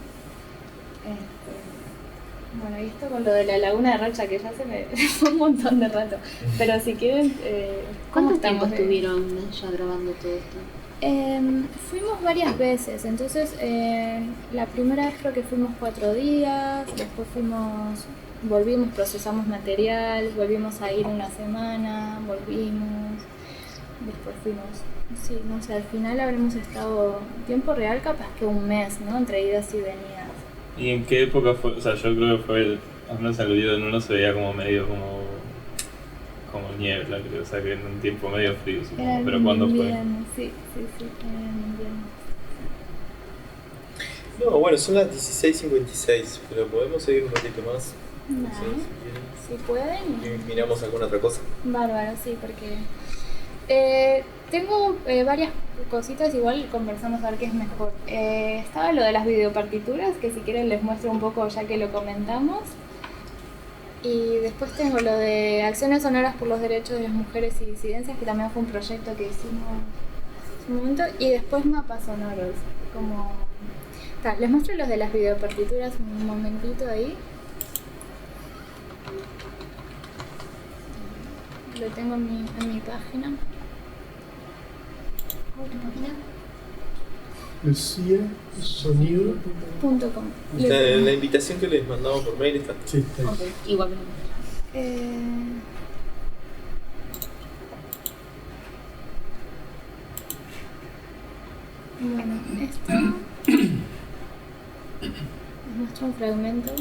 Bueno, y esto con lo de la laguna de Rocha, que ya se me fue un montón de rato, pero si quieren... ¿Cuánto tiempo estuvieron ya grabando todo esto? Fuimos varias veces, entonces la primera vez creo que fuimos 4 días, después volvimos, procesamos material, volvimos a ir una semana, volvimos, después fuimos... Sí, no sé, al final habremos estado tiempo real capaz que un mes, ¿no? Entre idas y venidas. ¿Y en qué época fue? O sea, yo creo que fue, al menos el video en uno se veía como medio como niebla, creo, o sea que en un tiempo medio frío, supongo, pero ¿cuándo fue? Sí, era en invierno. No, bueno, son las 16:56, pero podemos seguir un ratito más. No sé, si pueden. Y miramos alguna otra cosa. Bárbaro, sí, porque... tengo varias cositas, igual conversamos a ver qué es mejor. Estaba lo de las videopartituras, que si quieren les muestro un poco ya que lo comentamos. Y después tengo lo de acciones sonoras por los derechos de las mujeres y disidencias, que también fue un proyecto que hicimos en un momento. Y después mapas sonoros, como... les muestro los de las videopartituras un momentito ahí. Lo tengo en mi página. LuciaSonido.com. La invitación que les mandamos por mail está. Sí, está ahí. Okay, igual. Bueno, esto les muestro un fragmento.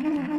Bueno,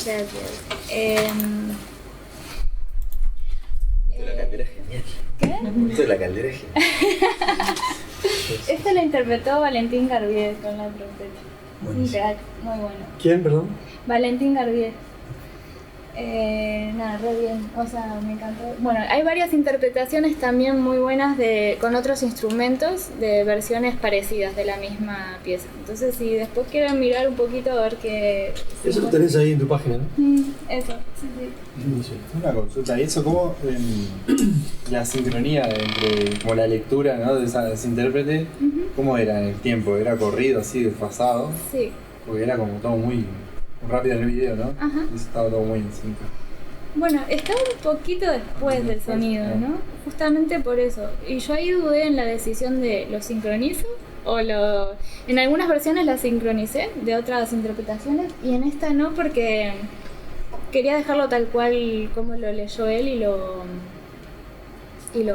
gracias. La caldera es genial. ¿Qué? Esto de la caldera es genial. Esto lo interpretó Valentín Garbier con la trompeta. Un crack, muy bueno. ¿Quién, perdón? Valentín Garbier. Nada, re bien, o sea, me encantó. Bueno, hay varias interpretaciones también muy buenas con otros instrumentos de versiones parecidas de la misma pieza. Entonces, si después quieren mirar un poquito a ver qué... Eso lo tenés ahí en tu página, ¿no? Eso, sí. Una consulta, ¿y eso cómo la sincronía entre como la lectura, ¿no?, de ese intérprete, cómo era en el tiempo? ¿Era corrido así, desfasado? Sí. Porque era como todo muy rápido en el video, ¿no? Ajá. Eso estaba todo muy en cinco. Bueno, está un poquito después del sonido, ¿no? Justamente por eso. Y yo ahí dudé en la decisión de lo sincronizo o lo... En algunas versiones la sincronicé de otras interpretaciones y en esta no, porque quería dejarlo tal cual como lo leyó él y lo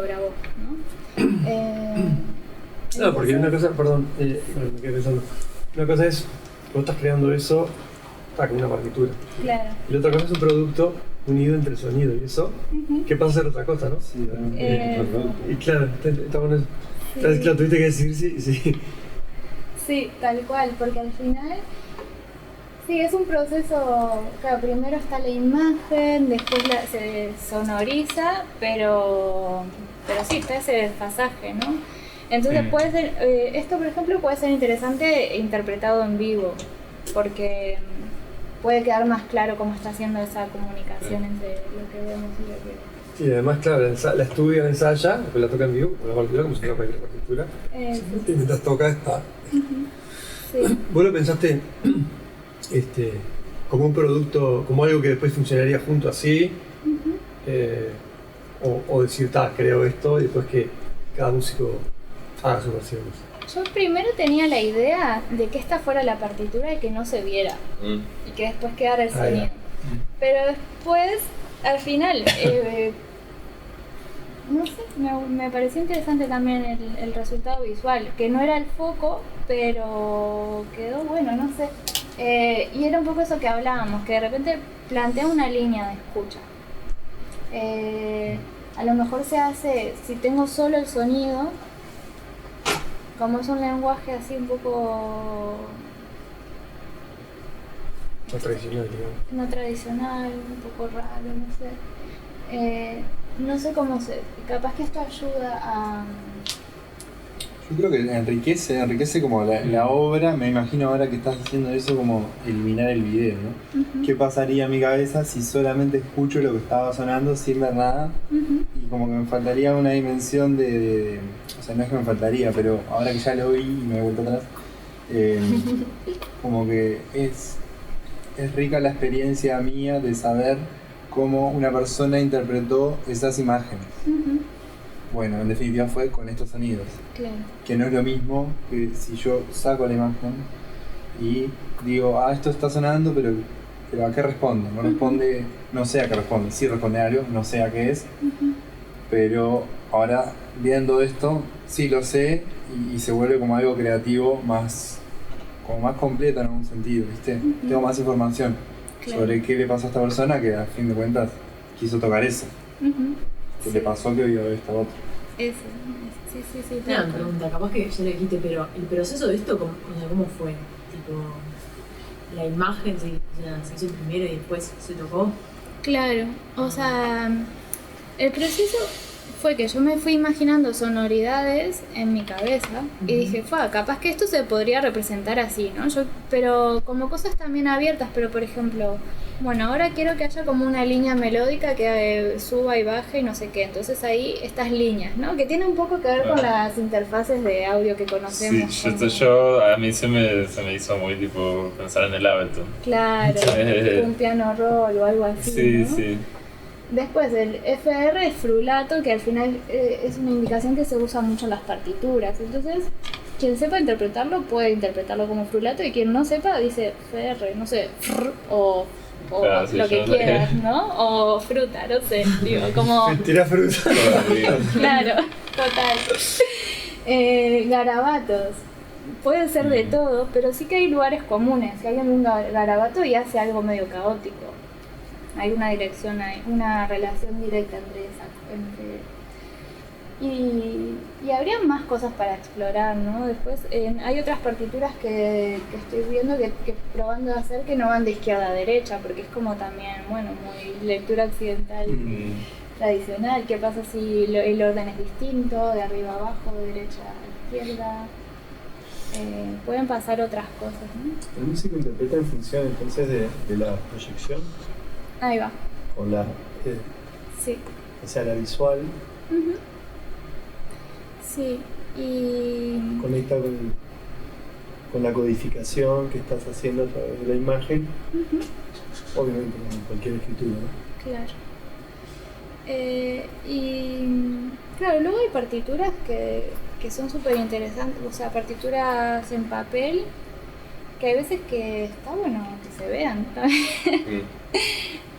grabó, ¿no? No, porque una cosa, perdón, me quedé pensando. Una cosa es, vos estás creando eso con una partitura. Claro. Y la otra cosa es un producto unido entre el sonido y eso, que pasa a ser otra cosa, ¿no? Sí, y claro, está bueno eso. Sí. Claro, tuviste que decir sí. Sí, tal cual, porque al final, sí, es un proceso, claro, primero está la imagen, después se sonoriza, pero sí, está ese desfasaje, ¿no? Entonces puede ser, esto por ejemplo puede ser interesante interpretado en vivo, porque puede quedar más claro cómo está haciendo esa comunicación entre lo que vemos y lo que... Sí, además, claro, la estudia, la ensaya, después la toca en vivo, con la partitura, como si fuera cualquier partitura. Y mientras toca está. Sí. ¿Vos lo pensaste como un producto, como algo que después funcionaría junto así? O decir, creo esto, y después que cada músico haga sus versiones. Yo primero tenía la idea de que esta fuera la partitura y que no se viera y que después quedara el sonido. Pero después, al final, no sé, me pareció interesante también el resultado visual, que no era el foco, pero quedó bueno, no sé. Y era un poco eso que hablábamos, que de repente plantea una línea de escucha. A lo mejor se hace, si tengo solo el sonido, como es un lenguaje así un poco... No tradicional, digamos. No tradicional, un poco raro, no sé. No sé cómo se... Capaz que esto ayuda a... Yo creo que enriquece como la obra. Me imagino ahora que estás haciendo eso como eliminar el video, ¿no? ¿Qué pasaría en mi cabeza si solamente escucho lo que estaba sonando sin ver nada? Y como que me faltaría una dimensión de o sea, no es que me faltaría, pero ahora que ya lo vi y me he vuelto atrás, como que es rica la experiencia mía de saber cómo una persona interpretó esas imágenes. Bueno, en definitiva fue con estos sonidos. Claro. Que no es lo mismo que si yo saco la imagen y digo, esto está sonando, pero ¿a qué responde? No responde, no sé a qué responde. Sí responde a algo, no sé a qué es. Pero ahora, viendo esto, sí lo sé y se vuelve como algo creativo como más completo en algún sentido, ¿viste? Tengo más información sobre qué le pasó a esta persona que a fin de cuentas quiso tocar eso. ¿Qué le pasó que vio esta otra? Eso, sí. Una pregunta, capaz que ya lo dijiste, pero el proceso de esto, ¿cómo fue? Tipo, la imagen se hizo primero y después se tocó. Claro, o sea, el proceso fue que yo me fui imaginando sonoridades en mi cabeza y dije, capaz que esto se podría representar así, ¿no? Pero como cosas también abiertas, pero por ejemplo, bueno, ahora quiero que haya como una línea melódica que suba y baje y no sé qué, entonces ahí estas líneas, ¿no? Que tiene un poco que ver con las interfaces de audio que conocemos. Sí, a mí se me hizo muy tipo pensar en el Ableton. Claro, un piano roll o algo así, sí, ¿no? Sí. Después el FR es frulato, que al final es una indicación que se usa mucho en las partituras. Entonces, quien sepa interpretarlo puede interpretarlo como frulato y quien no sepa dice FR, no sé, o claro, lo que quieras, ¿no? O fruta, no sé, digo, como... Tira fruta. Claro, total. Garabatos. Puede ser de todo, pero sí que hay lugares comunes. Si alguien ve un garabato y hace algo medio caótico. Hay una dirección, hay una relación directa y habría más cosas para explorar, ¿no? Después hay otras partituras que estoy viendo que probando de hacer que no van de izquierda a derecha, porque es como también, bueno, muy lectura occidental tradicional. ¿Qué pasa si el orden es distinto, de arriba a abajo, de derecha a izquierda? Pueden pasar otras cosas, ¿no? El músico interpreta en función entonces de la proyección. Ahí va. Con la... sí. O sea, la visual. Sí, y... Conecta con la codificación que estás haciendo a través de la imagen. Obviamente con cualquier escritura, ¿no? Claro. Y claro, luego hay partituras que son súper interesantes, o sea, partituras en papel, que hay veces que está bueno que se vean también.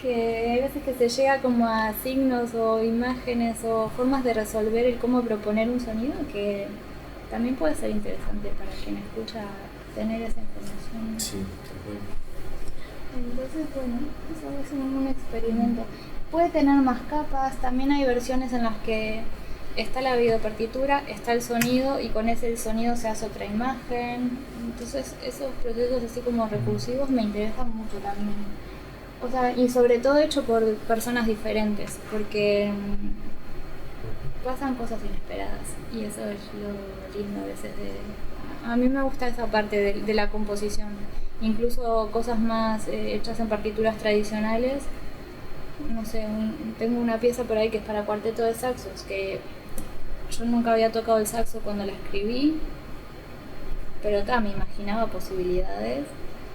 Que hay veces que se llega como a signos o imágenes o formas de resolver el cómo proponer un sonido, que también puede ser interesante para quien escucha tener esa información. Sí, entonces, bueno, eso es un experimento. Puede tener más capas, también hay versiones en las que está la videopartitura, está el sonido y con ese sonido se hace otra imagen. Entonces esos procesos así como recursivos me interesan mucho también. O sea, y sobre todo hecho por personas diferentes, porque pasan cosas inesperadas y eso es lo lindo a veces a mí me gusta esa parte de la composición, incluso cosas más hechas en partituras tradicionales. No sé, tengo una pieza por ahí que es para cuarteto de saxos, que yo nunca había tocado el saxo cuando la escribí, pero me imaginaba posibilidades,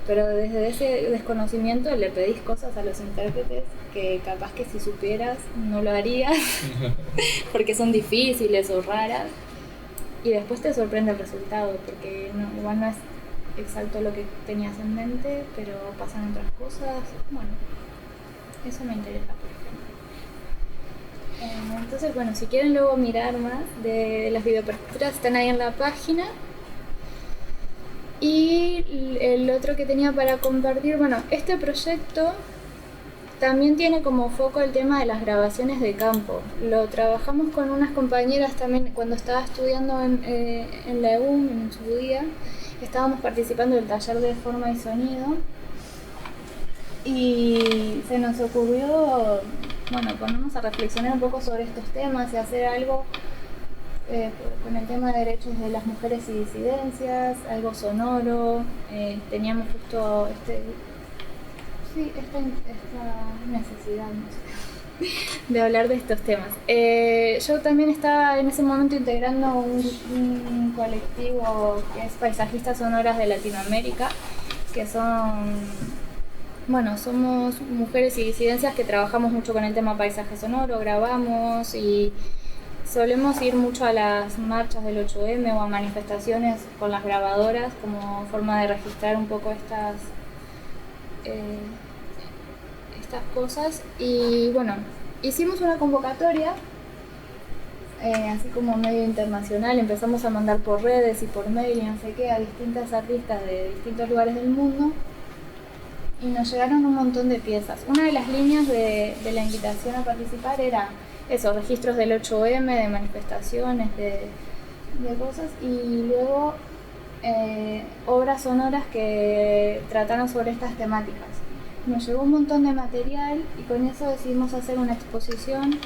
pero desde ese desconocimiento le pedís cosas a los intérpretes que capaz que si supieras no lo harías porque son difíciles o raras, y después te sorprende el resultado porque igual no es exacto lo que tenías en mente, pero pasan otras cosas. Bueno, eso me interesa, por ejemplo. Entonces, bueno, si quieren luego mirar más de las videopartituras, están ahí en la página. Y el otro que tenía para compartir, bueno, este proyecto también tiene como foco el tema de las grabaciones de campo. Lo trabajamos con unas compañeras también cuando estaba estudiando en la EUM, en su día. Estábamos participando del taller de forma y sonido. Y se nos ocurrió, bueno, ponernos a reflexionar un poco sobre estos temas y hacer algo con el tema de derechos de las mujeres y disidencias, algo sonoro. Teníamos justo esta necesidad, no sé, de hablar de estos temas. Yo también estaba en ese momento integrando un colectivo que es Paisajistas Sonoras de Latinoamérica, que somos mujeres y disidencias que trabajamos mucho con el tema paisaje sonoro, grabamos y solemos ir mucho a las marchas del 8M o a manifestaciones con las grabadoras como forma de registrar un poco estas cosas. Y bueno, hicimos una convocatoria así como medio internacional, empezamos a mandar por redes y por mail y no sé qué a distintas artistas de distintos lugares del mundo. Y nos llegaron un montón de piezas. Una de las líneas de la invitación a participar era eso, registros del 8M, de manifestaciones, de cosas, y luego obras sonoras que trataron sobre estas temáticas. Nos llegó un montón de material y con eso decidimos hacer una exposición.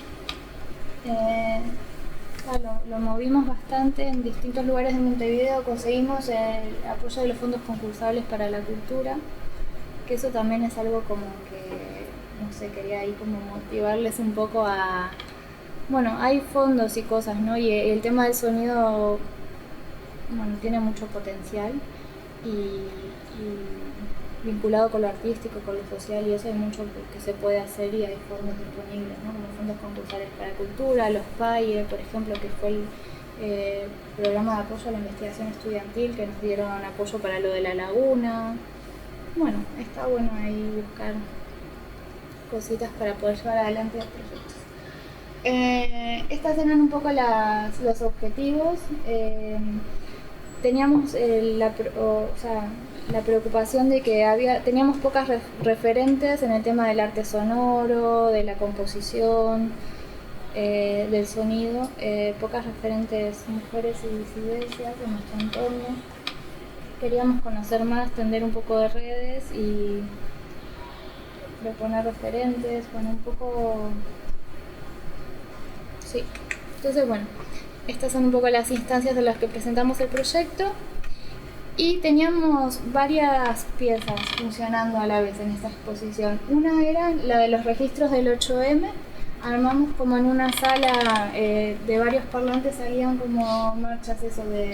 Lo movimos bastante en distintos lugares de Montevideo, conseguimos el apoyo de los fondos concursables para la cultura, que eso también es algo como que, no sé, quería ahí como motivarles un poco a... Bueno, hay fondos y cosas, ¿no? Y el tema del sonido, bueno, tiene mucho potencial y vinculado con lo artístico, con lo social, y eso hay mucho que se puede hacer y hay fondos disponibles, ¿no? Como fondos concursales para cultura, los PAIE, por ejemplo, que fue el programa de apoyo a la investigación estudiantil, que nos dieron apoyo para lo de la laguna. Bueno, está bueno ahí buscar cositas para poder llevar adelante los proyectos. Estas eran un poco los objetivos. Teníamos la preocupación de que teníamos pocas referentes en el tema del arte sonoro, de la composición, del sonido, pocas referentes mujeres y disidencias en nuestro entorno. Queríamos conocer más, tender un poco de redes y proponer referentes, bueno, un poco... Sí, entonces bueno, estas son un poco las instancias de las que presentamos el proyecto y teníamos varias piezas funcionando a la vez en esta exposición. Una era la de los registros del 8M, armamos como en una sala de varios parlantes, salían como marchas de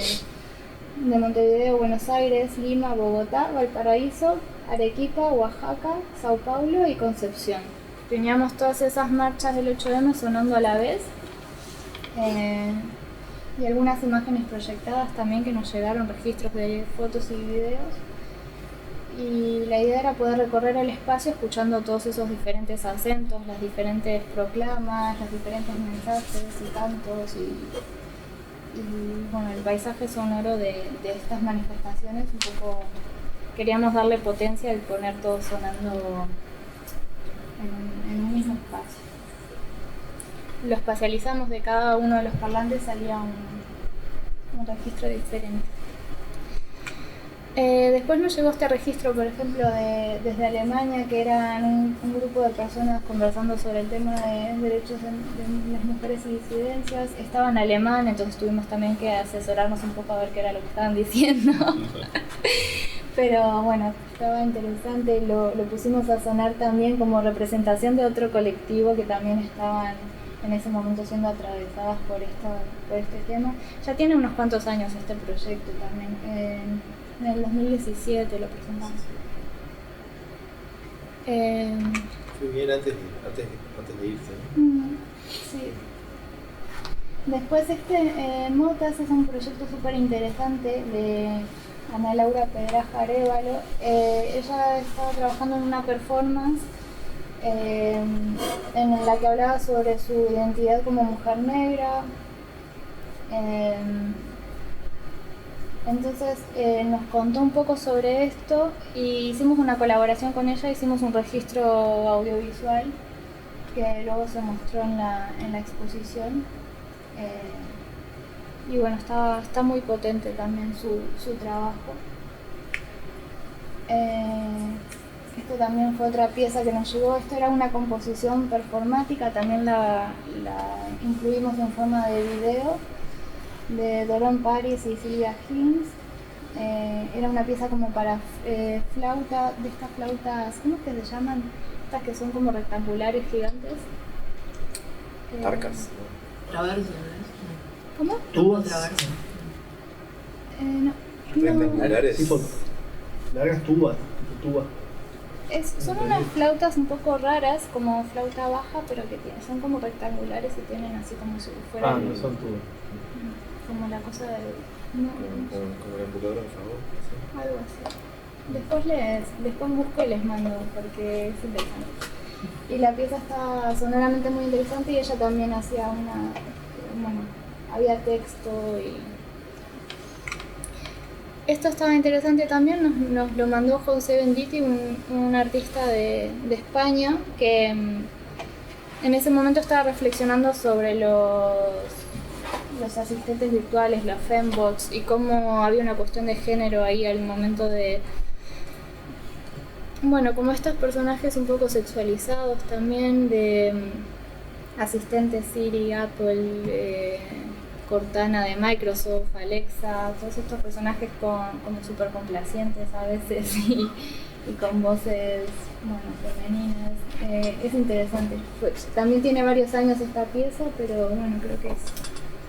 Montevideo, Buenos Aires, Lima, Bogotá, Valparaíso, Arequipa, Oaxaca, Sao Paulo y Concepción. teníamos todas esas marchas del 8M sonando a la vez. Y algunas imágenes proyectadas también que nos llegaron, registros de fotos y videos. Y la idea era poder recorrer el espacio escuchando todos esos diferentes acentos, las diferentes proclamas, los diferentes mensajes y cantos y bueno, el paisaje sonoro de estas manifestaciones. Un poco queríamos darle potencia al poner todo sonando en un mismo espacio. Lo espacializamos, de cada uno de los parlantes salía un registro diferente. Después nos llegó este registro, por ejemplo, desde Alemania, que eran un grupo de personas conversando sobre el tema de derechos de las mujeres y disidencias. Estaba en alemán, entonces tuvimos también que asesorarnos un poco a ver qué era lo que estaban diciendo. Pero bueno, estaba interesante, lo pusimos a sonar también como representación de otro colectivo que también estaban en ese momento siendo atravesadas por este tema. Ya tiene unos cuantos años este proyecto también. En el 2017 lo presentamos. Fue bien antes de irse, ¿no? Sí. Después Motas es un proyecto súper interesante de Ana Laura Pedraja Arévalo. Ella estaba trabajando en una performance en la que hablaba sobre su identidad como mujer negra. Entonces nos contó un poco sobre esto y hicimos una colaboración con ella, hicimos un registro audiovisual que luego se mostró en la exposición. Y bueno, está muy potente también su trabajo. Esto también fue otra pieza que nos llegó. Esto era una composición performática, también la incluimos en forma de video, de Doron Paris y Silvia Hinz. Era una pieza como para flauta, de estas flautas, ¿cómo es que se llaman? Estas que son como rectangulares gigantes. Tarcas. Traverso, ¿no? ¿Cómo? Tubas. No. Rectangulares. Tipo, largas tubas. Son unas flautas un poco raras, como flauta baja, pero que son como rectangulares y tienen así como si fuera. No son tubas. Como la cosa de. Como la computadora, por favor. Algo así. Después busco y les mando porque es interesante. Y la pieza está sonoramente muy interesante y ella también hacía había texto y. Esto estaba interesante también, nos lo mandó José Benditi, un artista de España, que en ese momento estaba reflexionando sobre los asistentes virtuales, los fembots, y cómo había una cuestión de género ahí al momento de... Bueno, como estos personajes un poco sexualizados también, de asistentes Siri, Apple, Cortana de Microsoft, Alexa, todos estos personajes como súper complacientes a veces y con voces femeninas. Es interesante. También tiene varios años esta pieza, pero bueno, creo que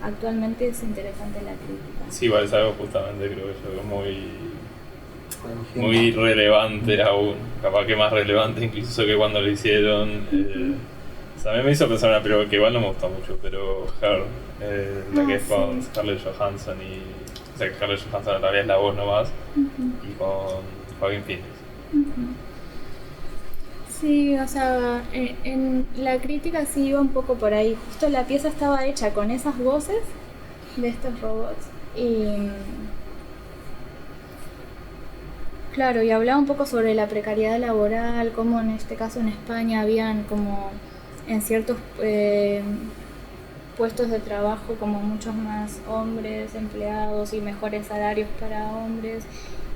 actualmente es interesante la crítica. Sí, igual es algo justamente, creo yo, muy relevante aún, capaz que más relevante incluso que cuando lo hicieron. A mí me hizo pensar en una película que igual no me gustó mucho, pero Her, la que es con Scarlett Johansson o sea que Scarlett Johansson en realidad es la voz nomás, y con Joaquin Phoenix. Sí, o sea, en la crítica sí iba un poco por ahí. Justo la pieza estaba hecha con esas voces de estos robots y... Claro, y hablaba un poco sobre la precariedad laboral, como en este caso en España habían como en ciertos puestos de trabajo como muchos más hombres empleados y mejores salarios para hombres,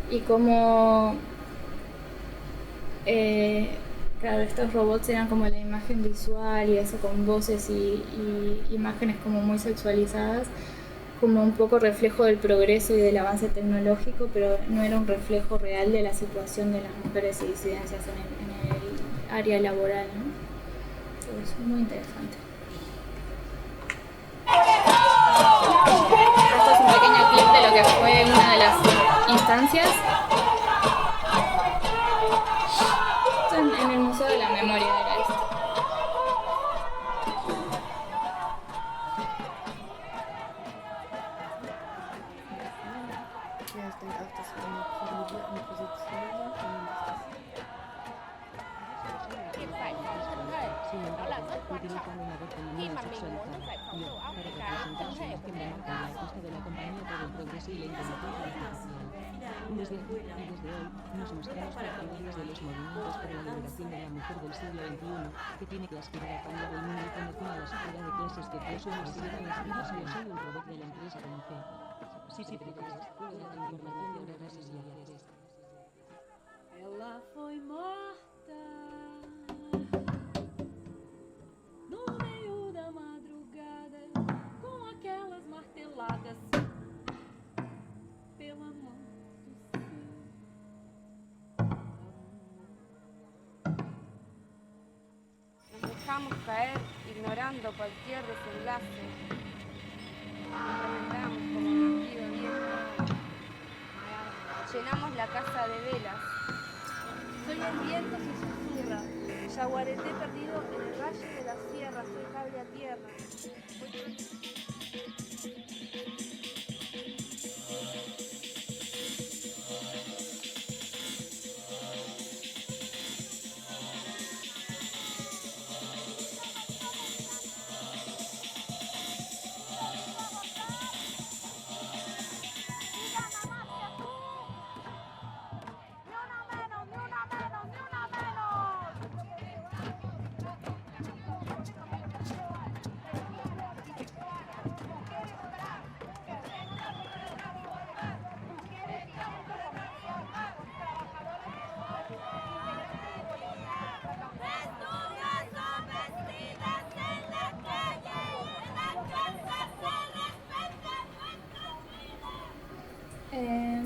y como claro, estos robots eran como la imagen visual y eso con voces y imágenes como muy sexualizadas, como un poco reflejo del progreso y del avance tecnológico, pero no era un reflejo real de la situación de las mujeres y disidencias en el área laboral, ¿no? Es muy interesante. Esto es un pequeño clip de lo que fue una de las instancias. En el Museo de la Memoria era esto. interpretan una voz femenina sexualizada. Yo, para representar su imagen de marca la artista de la compañía por el progreso y la inteligencia artificial. Desde afuera y desde hoy, nos mostramos partidarios de los movimientos para la liberación de la mujer del siglo XXI, que tiene que aspirar a cambiar el mundo y poner fin a la sociedad de clases que todos somos sirven las vidas y yo soy un robot de la empresa con fe. Sí, prefieres, la información de gracias y agradeces. Ela foi morta no meio da madrugada, com aquelas marteladas pela mão do céu. Nos dejamos caer ignorando cualquier desenlace. Nos reventamos como un nacido viejo. Llenamos la casa de velas. Soy el viento que susurra, yaguareté perdido en el valle de la sierra, soy cable a tierra.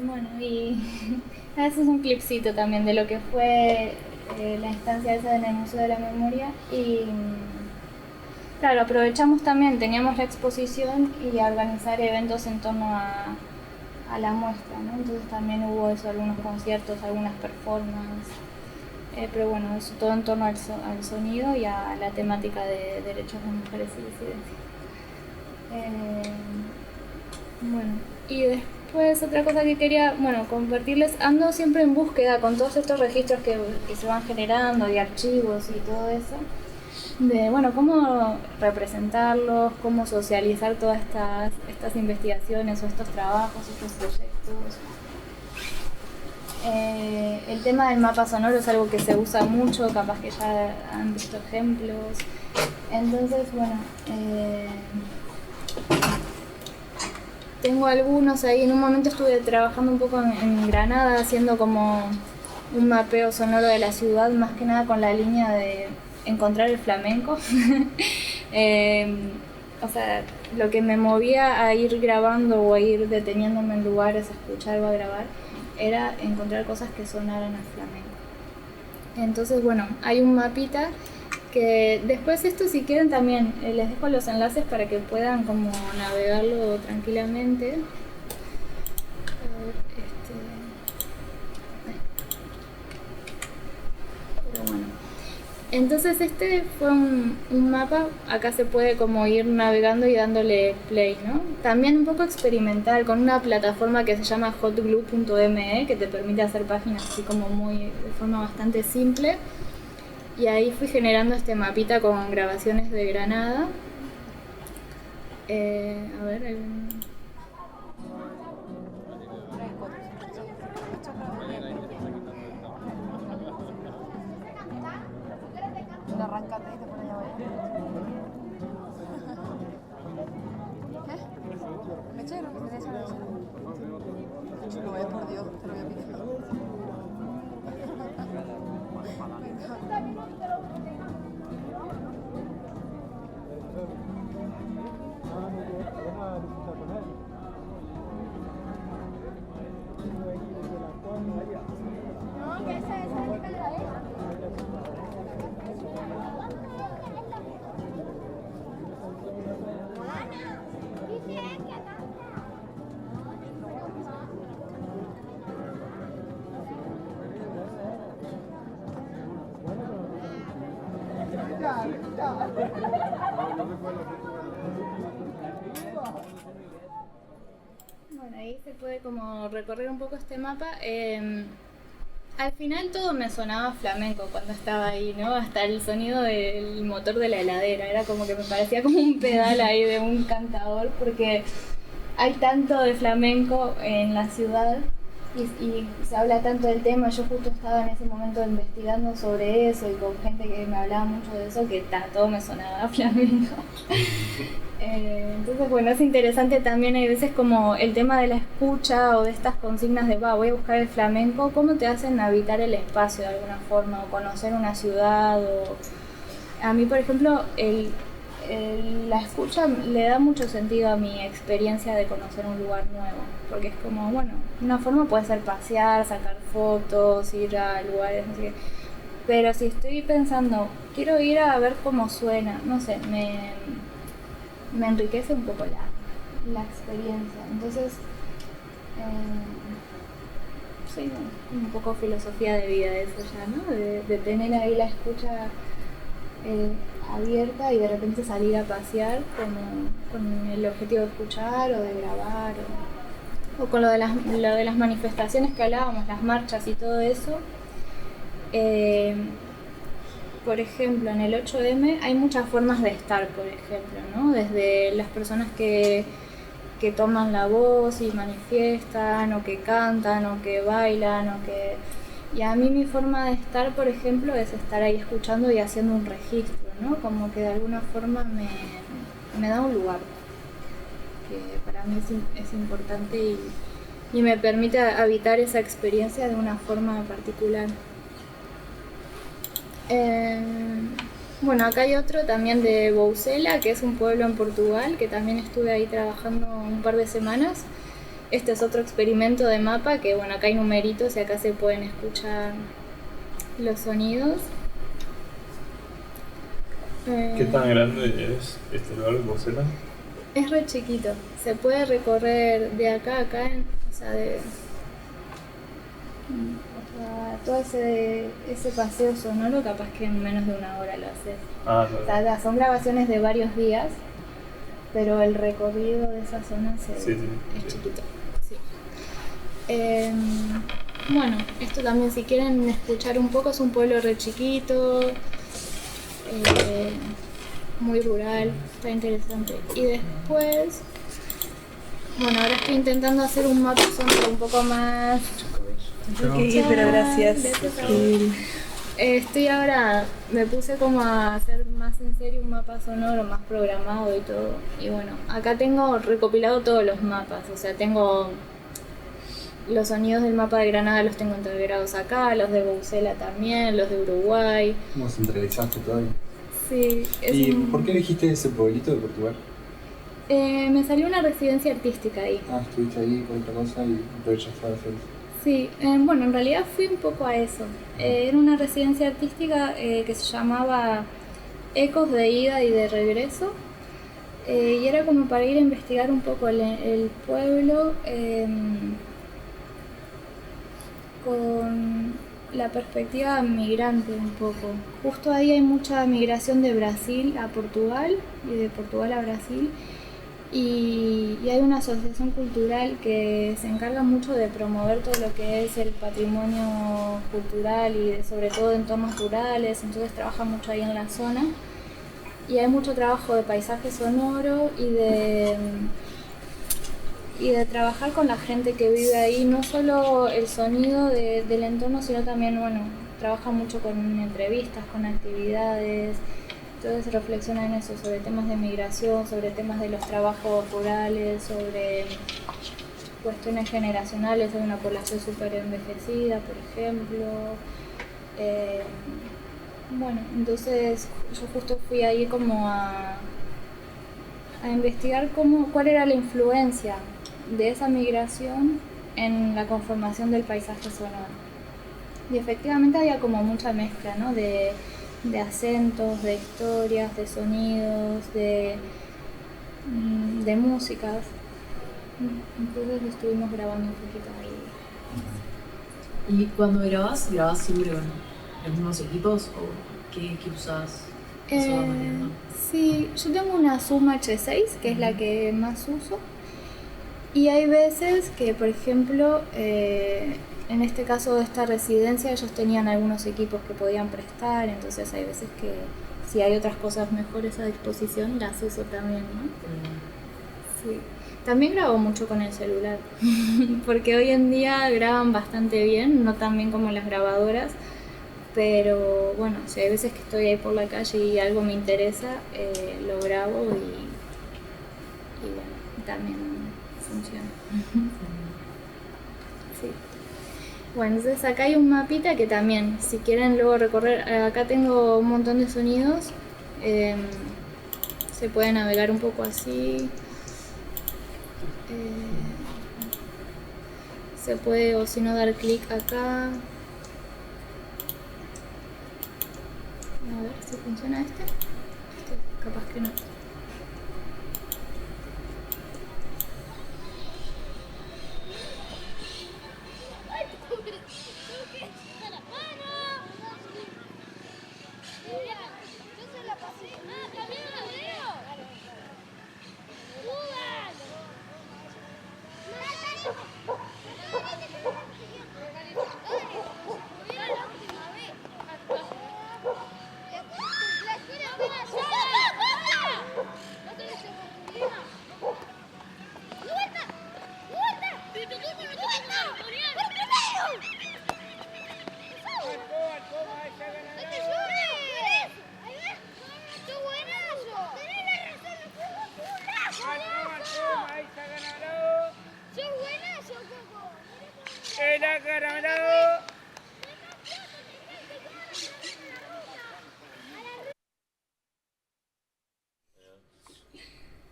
Bueno, y eso es un clipcito también de lo que fue la instancia esa en el Museo de la Memoria. Y claro, aprovechamos también, teníamos la exposición y a organizar eventos en torno a la muestra, ¿no? Entonces también hubo eso, algunos conciertos, algunas performances, pero bueno, eso todo en torno al sonido y a la temática de derechos de mujeres y disidencia. Bueno, y después otra cosa que quería, compartirles, ando siempre en búsqueda con todos estos registros que se van generando y archivos y todo eso, de cómo representarlos, cómo socializar todas estas investigaciones o estos trabajos, estos proyectos. El tema del mapa sonoro es algo que se usa mucho, capaz que ya han visto ejemplos. Entonces, tengo algunos ahí. En un momento estuve trabajando un poco en Granada, haciendo como un mapeo sonoro de la ciudad, más que nada con la línea de encontrar el flamenco. O sea, lo que me movía a ir grabando o a ir deteniéndome en lugares a escuchar o a grabar era encontrar cosas que sonaran al flamenco. Entonces, hay un mapita que después esto, si quieren, también les dejo los enlaces para que puedan como navegarlo tranquilamente. Entonces este fue un mapa, acá se puede como ir navegando y dándole play, ¿no? También un poco experimental, con una plataforma que se llama hotglue.me, que te permite hacer páginas así como de forma bastante simple. Y ahí fui generando este mapita con grabaciones de Granada. A ver, Arrancate y te pones allá abajo. ¿Qué? ¿Mechero? ¿Qué tenés ahora? Lo ves, por Dios, te lo voy a picar. No, que esa es la de Bueno, ahí se puede como recorrer un poco este mapa. Al final todo me sonaba flamenco cuando estaba ahí, ¿no? Hasta el sonido del motor de la heladera, era como que me parecía como un pedal ahí de un cantador, porque hay tanto de flamenco en la ciudad y se habla tanto del tema. Yo justo estaba en ese momento investigando sobre eso y con gente que me hablaba mucho de eso, que todo me sonaba flamenco. Entonces, bueno, es interesante también, hay veces como el tema de la escucha o de estas consignas de voy a buscar el flamenco, cómo te hacen habitar el espacio de alguna forma o conocer una ciudad. A mí, por ejemplo, la escucha le da mucho sentido a mi experiencia de conocer un lugar nuevo, porque es como, bueno, una forma puede ser pasear, sacar fotos, ir a lugares, no sé qué. Pero si estoy pensando, quiero ir a ver cómo suena, no sé, me enriquece un poco la experiencia. Entonces, sí, un poco filosofía de vida eso ya, ¿no? De tener ahí la escucha abierta y de repente salir a pasear con el objetivo de escuchar o de grabar o con lo de las manifestaciones que hablábamos, las marchas y todo eso. Por ejemplo, en el 8M hay muchas formas de estar, por ejemplo, ¿no? Desde las personas que toman la voz y manifiestan, o que cantan, o que bailan, Y a mí mi forma de estar, por ejemplo, es estar ahí escuchando y haciendo un registro, ¿no? Como que de alguna forma me da un lugar, que para mí es importante y me permite habitar esa experiencia de una forma particular. Bueno, acá hay otro también de Bousela, que es un pueblo en Portugal, que también estuve ahí trabajando un par de semanas. Este es otro experimento de mapa, que bueno, acá hay numeritos y acá se pueden escuchar los sonidos. ¿Qué tan grande es este lugar de Bousela? Es re chiquito, se puede recorrer de acá a acá, todo ese paseo sonoro capaz que en menos de una hora lo haces. Ah, claro. O sea, son grabaciones de varios días, pero el recorrido de esa zona es chiquito. Sí. Bueno, esto también, si quieren escuchar un poco, es un pueblo re chiquito, muy rural, está interesante. Y después, bueno, ahora estoy intentando hacer un mapa sonoro un poco más... pero gracias. Estoy ahora, me puse como a hacer más en serio un mapa sonoro, más programado y todo. Y bueno, acá tengo recopilado todos los mapas, o sea, tengo los sonidos del mapa de Granada, los tengo integrados acá, los de Bousela también, los de Uruguay. ¿Cómo centralizaste todo? Sí. ¿Y por qué elegiste ese pueblito de Portugal? Me salió una residencia artística ahí. Ah, estuviste ahí con otra cosa y aprovechaste para hacer eso. Sí, bueno, en realidad fui un poco a eso. Era una residencia artística que se llamaba Ecos de Ida y de Regreso. Y era como para ir a investigar un poco el pueblo con la perspectiva migrante un poco. Justo ahí hay mucha migración de Brasil a Portugal y de Portugal a Brasil. Y hay una asociación cultural que se encarga mucho de promover todo lo que es el patrimonio cultural y sobre todo de entornos rurales, entonces trabaja mucho ahí en la zona. Y hay mucho trabajo de paisaje sonoro y de trabajar con la gente que vive ahí, no solo el sonido del entorno, sino también, bueno, trabaja mucho con entrevistas, con actividades. Entonces reflexiona en eso, sobre temas de migración, sobre temas de los trabajos rurales, sobre cuestiones generacionales de una población súper envejecida, por ejemplo. Bueno, entonces yo justo fui ahí como a investigar cuál era la influencia de esa migración en la conformación del paisaje sonoro. Y efectivamente había como mucha mezcla, ¿no? De acentos, de historias, de sonidos, de músicas. Entonces estuvimos grabando un poquito ahí. ¿Y cuando grabás siempre con los mismos equipos o qué equipo usás? Sí, yo tengo una Zoom H6, que es la que más uso. Y hay veces que, por ejemplo, en este caso de esta residencia ellos tenían algunos equipos que podían prestar, entonces hay veces que si hay otras cosas mejores a disposición las uso también, ¿no? Sí. También grabo mucho con el celular, porque hoy en día graban bastante bien, no tan bien como las grabadoras, pero bueno, si hay veces que estoy ahí por la calle y algo me interesa, lo grabo y bueno, también funciona. Sí. Bueno, entonces acá hay un mapita que también, si quieren luego recorrer, acá tengo un montón de sonidos, se puede navegar un poco así. Se puede, o si no, dar clic acá. A ver si funciona este. Capaz que no.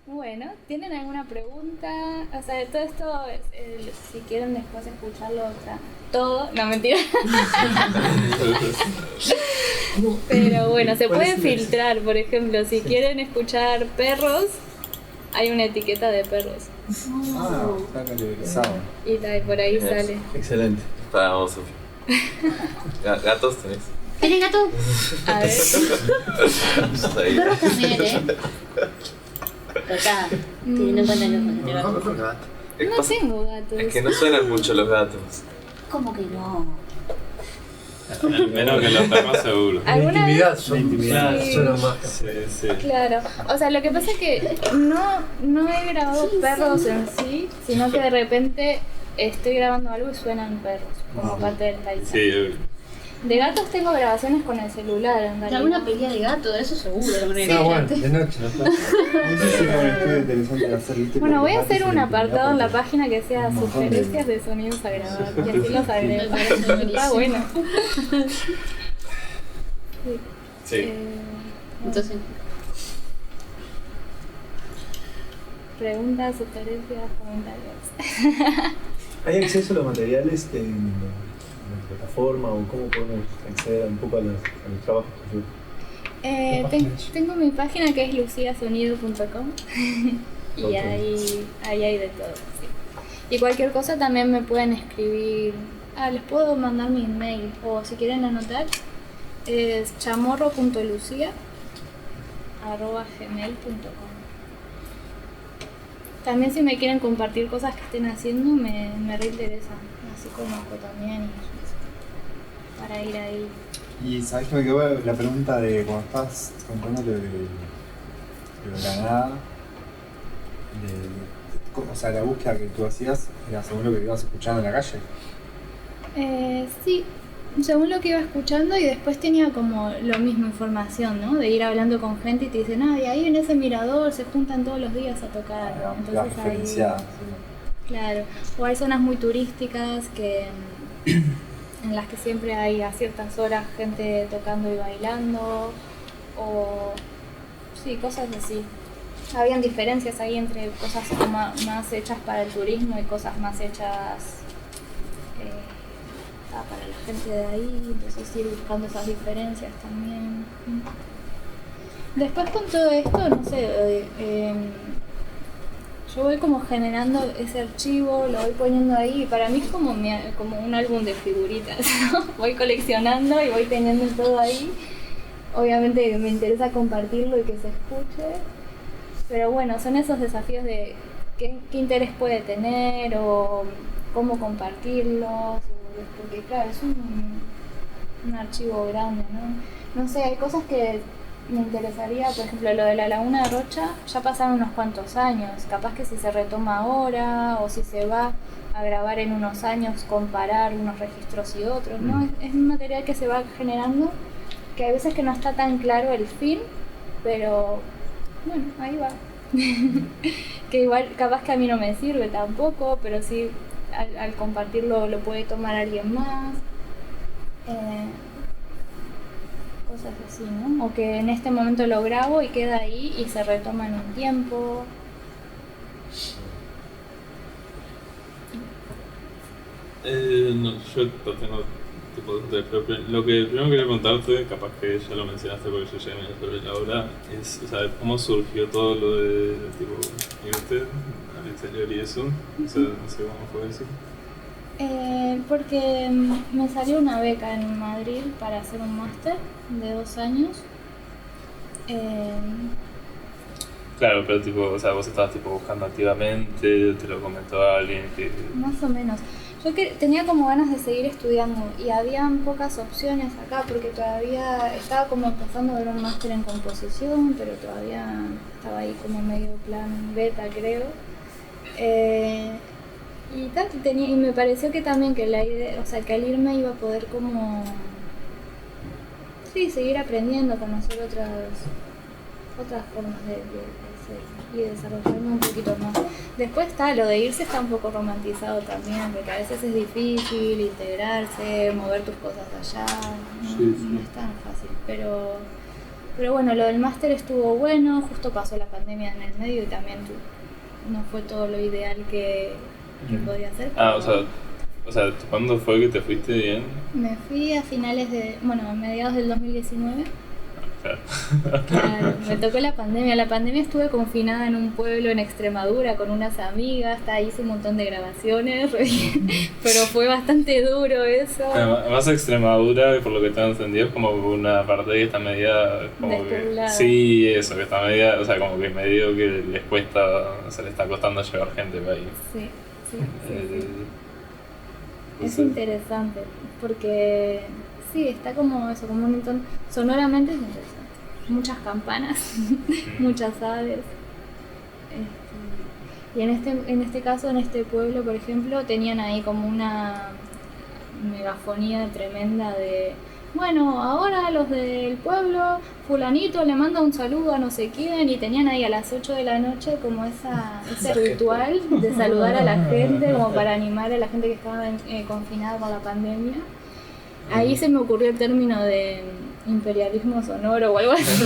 Bueno, ¿tienen alguna pregunta? O sea, de todo esto, si quieren después escucharlo todo, no, mentira. Pero bueno, se puede filtrar, por ejemplo, si quieren escuchar perros, hay una etiqueta de perros. Está categorizado. Y por ahí sale. Excelente. Vamos, Sofía. Gatos tenés. ¿Tenés gato? A ver. Perros también, Acá, teniendo en cuenta los gatos. No tengo gatos. Es que no suenan mucho los gatos. ¿Cómo que no? Menos que los perros seguro. La intimidad Sí. suena más. Sí. Claro, o sea, lo que pasa es que no he grabado perros en sí, sino que de repente estoy grabando algo y suenan perros, como parte del paisaje. Sí. De gatos tengo grabaciones con el celular, en realidad. Alguna pelea de gato, eso seguro. Bueno, de noche. Bueno, voy a hacer un apartado en la página que sea sugerencias de sonidos a grabar, y así los agrego. Está bueno. Sí. Entonces, preguntas, sugerencias, comentarios. ¿Hay acceso a los materiales en la plataforma o cómo podemos acceder un poco a los trabajos que Tengo mi página que es luciasonido.com y ahí hay de todo. Sí. Y cualquier cosa también me pueden escribir. Les puedo mandar mi email o si quieren anotar es chamorro.lucia@gmail.com. También si me quieren compartir cosas que estén haciendo me reinteresa, así conozco también para ir ahí. Y sabes que me quedó la pregunta de cuando estabas contando lo de Granada, o sea, la búsqueda que tú hacías era según lo que ibas escuchando en la calle. Sí, según lo que iba escuchando y después tenía como lo mismo información, ¿no? De ir hablando con gente y te dicen, y ahí en ese mirador se juntan todos los días a tocar, ¿no? Entonces ahí, claro, o hay zonas muy turísticas que en las que siempre hay a ciertas horas gente tocando y bailando, o sí, cosas así. Habían diferencias ahí entre cosas más hechas para el turismo y cosas más hechas para la gente de ahí, entonces ir buscando esas diferencias también. Después con todo esto, no sé, yo voy como generando ese archivo, lo voy poniendo ahí y para mí es como un álbum de figuritas, ¿no? Voy coleccionando y voy teniendo todo ahí. Obviamente me interesa compartirlo y que se escuche, pero bueno, son esos desafíos de qué interés puede tener o cómo compartirlos. porque claro, es un archivo grande, ¿no? No sé, hay cosas que me interesaría, por ejemplo, lo de la Laguna de Rocha, ya pasaron unos cuantos años, capaz que si se retoma ahora o si se va a grabar en unos años, comparar unos registros y otros, ¿no? Es un material que se va generando, que hay veces que no está tan claro el fin, pero bueno, ahí va. Que igual capaz que a mí no me sirve tampoco, pero sí al compartirlo lo puede tomar alguien más. Cosas así, ¿no? O que en este momento lo grabo y queda ahí y se retoma en un tiempo. No, yo lo tengo tipo de propio. Lo que primero quería preguntarte, capaz que ya lo mencionaste porque yo ya me sobre la hora, es, o sea, cómo surgió todo lo de tipo irte al exterior y eso. O sea, no sé cómo fue eso. Porque me salió una beca en Madrid para hacer un máster de 2 años. Claro, pero tipo, o sea, vos estabas tipo buscando activamente, te lo comentó alguien que... Más o menos. Yo tenía como ganas de seguir estudiando y habían pocas opciones acá porque todavía estaba como empezando a ver un máster en composición, pero todavía estaba ahí como medio plan beta, creo. Y me pareció que también que la idea, o sea, que al irme iba a poder como seguir aprendiendo, conocer otras formas de ser y desarrollarme un poquito más. Después está lo de irse, está un poco romantizado también, porque a veces es difícil integrarse, mover tus cosas allá, no es tan fácil, pero bueno, lo del máster estuvo bueno, justo pasó la pandemia en el medio y también no fue todo lo ideal que podía hacer. O sea, ¿cuándo fue que te fuiste bien? Me fui a mediados del 2019. Claro, me tocó la pandemia. La pandemia estuve confinada en un pueblo en Extremadura con unas amigas, ahí hice un montón de grabaciones, pero fue bastante duro eso. Además Extremadura, por lo que tengo entendido, es como una parte que está media como que, sí, eso, que está media, o sea, como que medio que les cuesta, se les está costando llevar gente para ahí. Sí. Es interesante, porque sí, está como eso, como un montón, sonoramente es interesante. Muchas campanas, muchas aves. Y en este caso, en este pueblo, por ejemplo, tenían ahí como una megafonía tremenda de... Bueno, ahora los del pueblo, fulanito le manda un saludo a no sé quién, y tenían ahí a las 8 de la noche como ese ritual de saludar a la gente, como para animar a la gente que estaba confinada con la pandemia. Ahí se me ocurrió el término de imperialismo sonoro o algo así,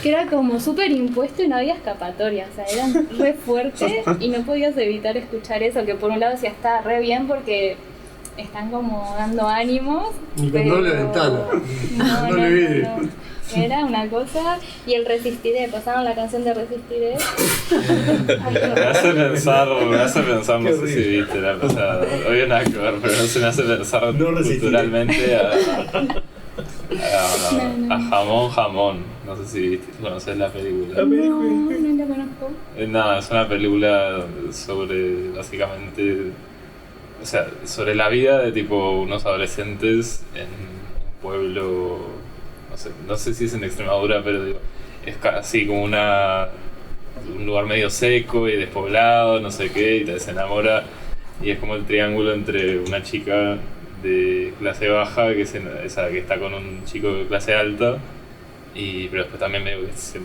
que era como súper impuesto y no había escapatoria, o sea, eran re fuertes y no podías evitar escuchar eso, que por un lado decía está re bien porque están como dando ánimos. Ni con doble ventana. No le vidrio. Era una cosa. Y el Resistiré, pasaron la canción de Resistiré. Me hace pensar, no sé si viste la pasada. Obvio nada que ver, pero no se me hace pensar culturalmente a Jamón. No sé si viste, conoces la película. No la conozco. Nada, es una película sobre básicamente... O sea, sobre la vida de tipo unos adolescentes en un pueblo, no sé si es en Extremadura, pero digo, es casi como un lugar medio seco y despoblado, no sé qué, y se enamora, y es como el triángulo entre una chica de clase baja que está con un chico de clase alta, pero después también medio que se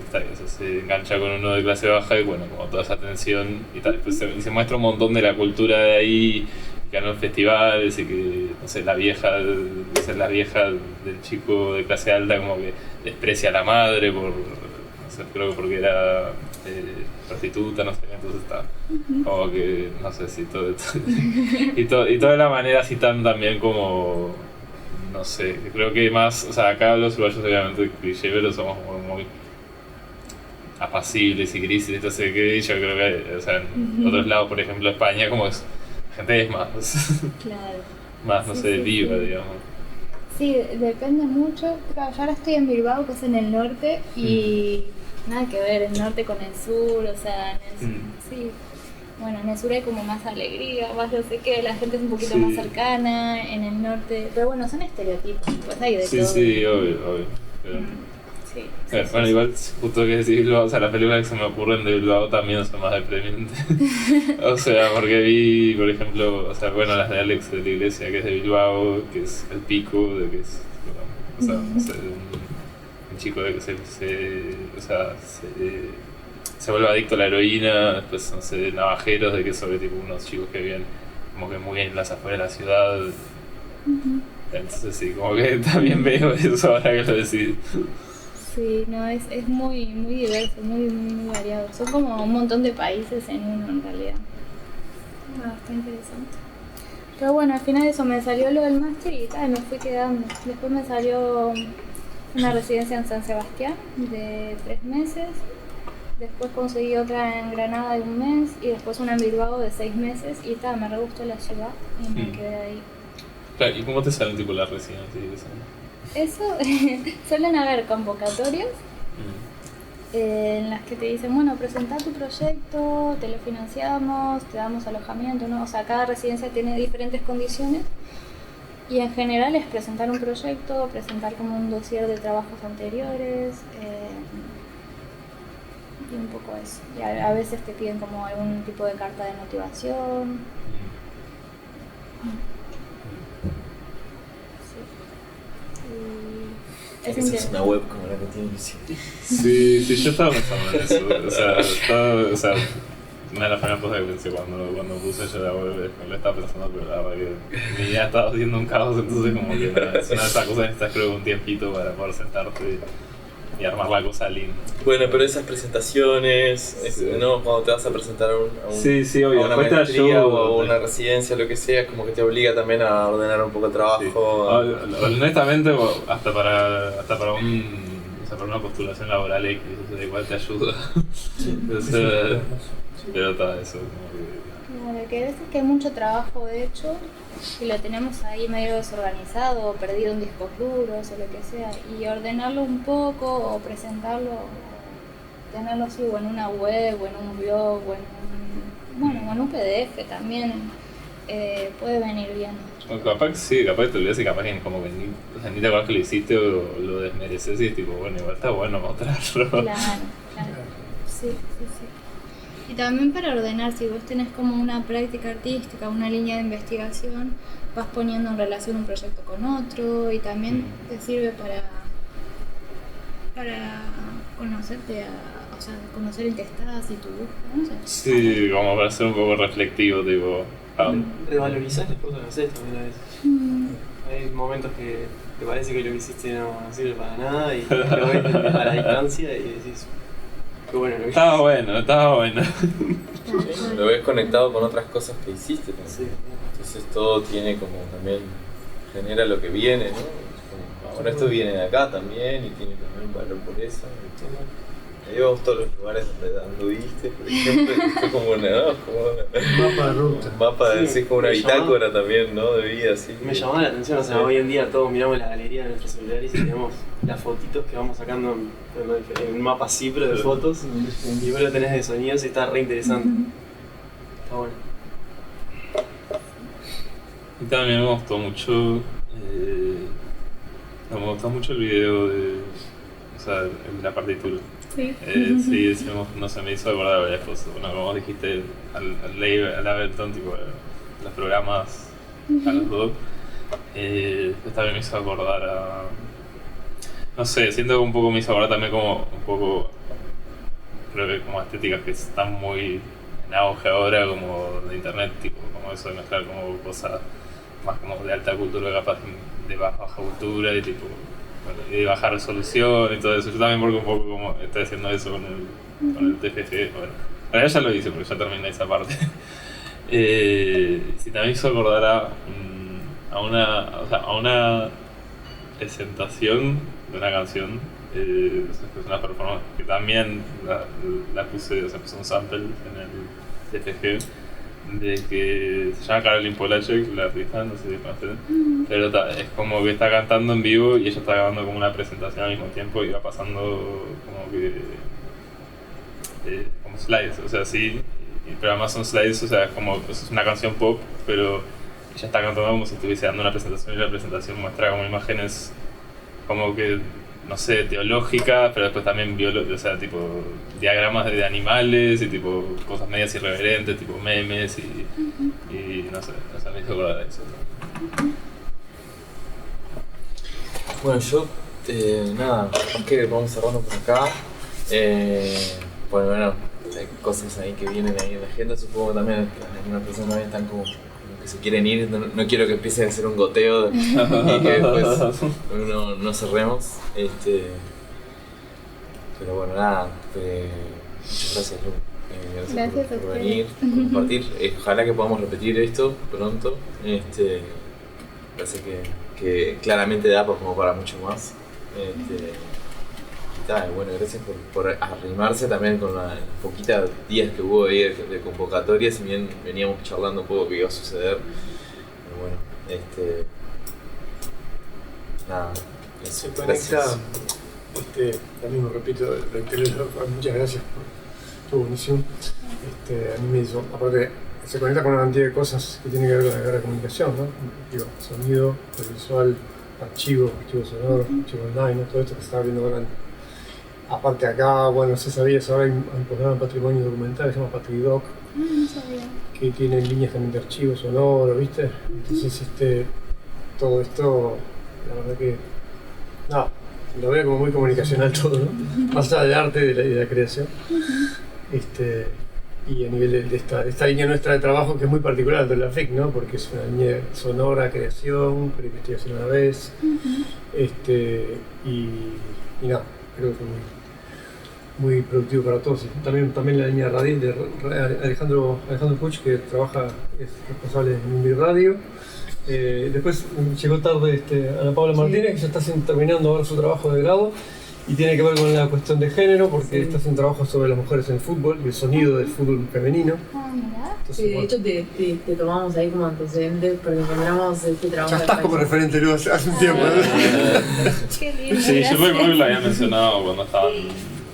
engancha con uno de clase baja y bueno, como toda esa tensión y tal, pues se muestra un montón de la cultura de ahí, que ganó festivales y que, no sé, la vieja del chico de clase alta como que desprecia a la madre por, no sé, creo que porque era prostituta, no sé, entonces está como que, no sé si todo y toda la manera así también como, no sé, creo que más, o sea, acá los uruguayos obviamente cliché, pero somos muy apacibles y grises, entonces que yo creo que, o sea, en otros lados, por ejemplo España, como es gente es más, más, no sé, viva, digamos. Sí, depende mucho. Claro, yo ahora estoy en Bilbao, que es en el norte, y nada que ver el norte con el sur, o sea, sí. bueno, en el sur hay como más alegría, más no sé qué, la gente es un poquito Sí. más cercana, en el norte, pero bueno, son estereotipos, pues hay de Sí, todo. sí, obvio. Pero, Sí, bueno, igual, justo que decís Bilbao, o sea, las películas que se me ocurren de Bilbao también son más deprimentes. O sea, porque vi, por ejemplo, o sea, bueno, las de Alex de la Iglesia, que es de Bilbao, que es El Pico, de que es, o sea, no sé, un chico de que se vuelve adicto a la heroína, después, no sé, Navajeros, de que es sobre tipo unos chicos que viven como que muy en las afueras de la ciudad. Entonces sí, como que también veo eso ahora que lo decís. Sí, no, es muy, muy diverso, muy variado. Son como un montón de países en uno en realidad. Bastante interesante. Pero bueno, al final de eso me salió lo del máster y tal, me fui quedando. Después me salió una residencia en San Sebastián de 3 meses. Después conseguí otra en Granada de 1 mes y después una en Bilbao de 6 meses y tal, me re gustó la ciudad y me quedé ahí. Claro, ¿y cómo te salen tipo las residencias y eso? Eso, suelen haber convocatorias en las que te dicen, bueno, presenta tu proyecto, te lo financiamos, te damos alojamiento, ¿no? O sea, cada residencia tiene diferentes condiciones y en general es presentar un proyecto, presentar como un dossier de trabajos anteriores y un poco eso. Y a veces te piden como algún tipo de carta de motivación. Es una web como la que tiene Lucy. Sí, yo estaba pensando en eso. O sea, una de las primeras cosas que pensé cuando puse yo la web es que lo estaba pensando, pero la verdad que mi vida estaba haciendo un caos, entonces como que es una de esas cosas que necesitas creo un tiempito para poder sentarte y armar la cosa linda. Bueno, pero esas presentaciones, ¿no? Cuando te vas a presentar a obvio. a una maestría o a una residencia, lo que sea, es como que te obliga también a ordenar un poco el trabajo. Sí. Honestamente, hasta para una postulación laboral X, o sea, igual te ayuda. Pero está eso. Claro, que a veces que hay mucho trabajo de hecho y lo tenemos ahí medio desorganizado o perdido en discos duros o lo que sea y ordenarlo un poco o presentarlo, tenerlo así o en una web o en un blog o en un PDF también puede venir bien. Bueno, capaz que te olvidas y capaz que como que ni te acuerdas que lo hiciste o lo desmereces y es tipo, bueno, igual está bueno mostrarlo. Claro. Sí. Y también para ordenar, si vos tenés como una práctica artística, una línea de investigación, vas poniendo en relación un proyecto con otro y también te sirve para conocerte, o sea, conocer en qué estás y tu búsqueda, no sé. Sí, como para ser un poco reflectivo, tipo... Revalorizar las cosas que haces también a veces. Hay momentos que te parece que lo que hiciste no sirve para nada y lo ves a la distancia y decís... Qué bueno lo que Estaba bueno. Lo ves conectado con otras cosas que hiciste también. Sí. Entonces todo tiene como también, genera lo que viene, ¿no? Como, bueno, esto viene de acá también y tiene también un valor por eso. Vos todos los lugares donde anduviste, por ejemplo, fue como una mapa de ruta. Un mapa de, Sí, como una me bitácora llamaba- también, ¿no? De vida, así. Me llamó la atención, o sea, hoy en día todos miramos la galería de nuestros celulares y tenemos las fotitos que vamos sacando en un mapa cipro de fotos y vos lo tenés de sonidos y está re interesante. Está bueno. Y también me gustó mucho el video de, o sea, la partitura. Sí. Sí, no se me hizo acordar varias cosas. Bueno, como dijiste, al Ableton, tipo, los programas a los dos. Pues también me hizo acordar a... No sé, siento que un poco me hizo acordar también como un poco... Creo que como estéticas que están muy en auge ahora, como de internet, tipo, como eso de mezclar como cosas más como de alta cultura, capaz de baja cultura y tipo... y de baja resolución y todo eso. Yo también porque un poco como estoy haciendo eso con el TFG. Bueno, en realidad ya lo hice porque ya terminé esa parte. Sí, también hizo acordar a una presentación de una canción. Es una performance que también la puse, o sea, puse un sample en el TFG de que se llama Caroline Polachek, la artista, no sé si conocen, pero es como que está cantando en vivo y ella está grabando como una presentación al mismo tiempo y va pasando como que como slides, o sea, sí, pero además son slides, o sea, es una canción pop, pero ella está cantando como si estuviese dando una presentación y la presentación muestra como imágenes como que, no sé, teológicas, pero después también o sea, tipo diagramas de animales y tipo cosas medias irreverentes, tipo memes y no sé, me hizo acordar de eso. Bueno, yo, nada, que vamos cerrando por acá. Bueno, hay cosas ahí que vienen ahí en la agenda, supongo que también algunas personas también están como que se quieren ir, no quiero que empiece a ser un goteo y que después no cerremos. Pero bueno, nada, muchas gracias, Lu. Gracias por venir, por compartir. Ojalá que podamos repetir esto pronto. Parece que claramente da como para mucho más. Bueno, gracias por arrimarse también con las poquitas días que hubo ahí de convocatoria, si bien veníamos charlando un poco qué iba a suceder. Pero bueno, nada, se conecta, también me repito, muchas gracias, estuvo buenísimo. A mí me hizo, aparte, se conecta con una cantidad de cosas que tienen que ver con la guerra de comunicación, ¿no? Digo, sonido, audiovisual, archivo sonoro, archivo online, todo esto que se está abriendo grande. Aparte acá, bueno, no sé si sabías, ahora hay un programa de patrimonio documental que se llama PatriDoc, No sabía. que tiene líneas también de archivo sonoro, ¿viste? Entonces, todo esto, la verdad que, lo veo como muy comunicacional todo, ¿no? Más allá del arte y de la creación. Y a nivel de esta línea nuestra de trabajo, que es muy particular de la FIC, ¿no? Porque es una línea sonora, creación, pero investigación a la vez. Y nada, creo que fue muy productivo para todos. También la línea radial de Alejandro Puch, que es responsable de Mi Radio. Después llegó tarde Ana Paula Martínez, que ya está terminando ahora su trabajo de grado y tiene que ver con la cuestión de género, porque está haciendo un trabajo sobre las mujeres en el fútbol y el sonido del fútbol femenino. Entonces, sí, de hecho te tomamos ahí como antecedentes porque encontramos este trabajo. Ya estás como referente, Lu, hace un tiempo. Qué lindo. Sí, yo creo que lo había mencionado cuando estaban,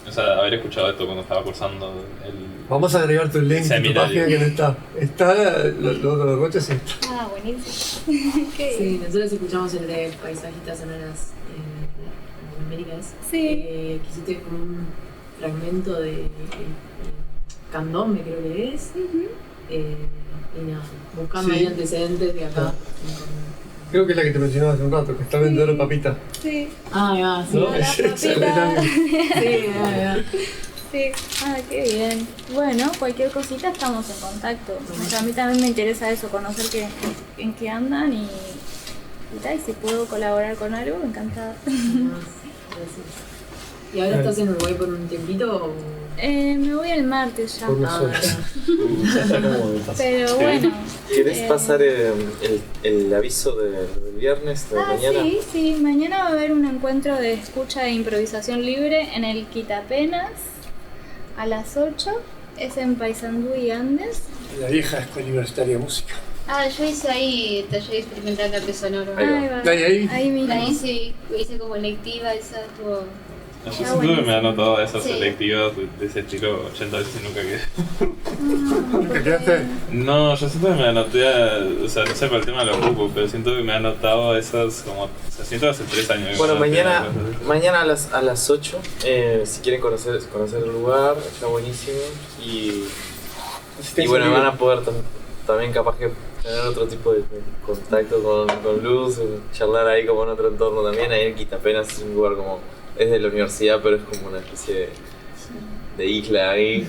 o sea, haber escuchado esto cuando estaba cursando el... Vamos a agregar tu link a tu página que no está. Está los roches, sí. Buenísimo. Sí, nosotros escuchamos el de Paisajistas Sonoras en América. Sí. Que hiciste como un fragmento de candombe, creo que es. Y nada, buscando ahí antecedentes de acá. Creo que es la que te mencionaba hace un rato, que está vendiendo la papita. Sí. Va, sí. ¿No? La papita. Sí, va. Sí, qué bien. Bueno, cualquier cosita estamos en contacto. A mí también me interesa eso, conocer en qué andan y si puedo colaborar con algo, encantada. Gracias. ¿Y ahora estás en Uruguay por un tiempito o...? Me voy el martes ya. Pero bueno. ¿Querés pasar el aviso del viernes de mañana? Sí. Mañana va a haber un encuentro de escucha e improvisación libre en el Quitapenas a las 8. Es en Paysandú y Andes. La vieja Escuela Universitaria de Música. Yo hice ahí taller experimental de arte sonoro. Ahí mismo. Ahí sí, hice como electiva, esa estuvo... Yo siento que me han notado esas selectivas de ese estilo 80 veces y nunca quedé. ¿Nunca quedaste? No, yo siento que me anoté, o sea, no sé por el tema de los grupos, pero siento que me han notado esas como, o sea, siento hace 3 años. Bueno, mañana a las 8, si quieren conocer el lugar, está buenísimo. Y bueno, van a poder también capaz que tener otro tipo de contacto con Luz, charlar ahí como en otro entorno también. Ahí en Quitapenas es un lugar como... Es de la universidad, pero es como una especie de isla ahí.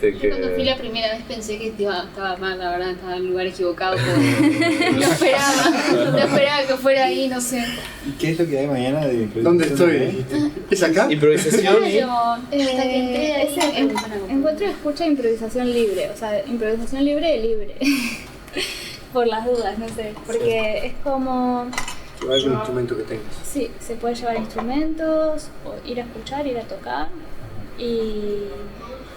Yo cuando fui la primera vez pensé que estaba mal, la verdad, estaba en el lugar equivocado. No esperaba que fuera ahí, no sé. ¿Y qué es lo que hay mañana de improvisación? ¿Dónde estoy? ¿Es acá? Improvisación. Encuentro de escucha e improvisación libre, o sea, improvisación libre. Por las dudas, no sé, porque es como... Llevar algún instrumento que tengas. Sí, se puede llevar instrumentos, o ir a escuchar, ir a tocar. Y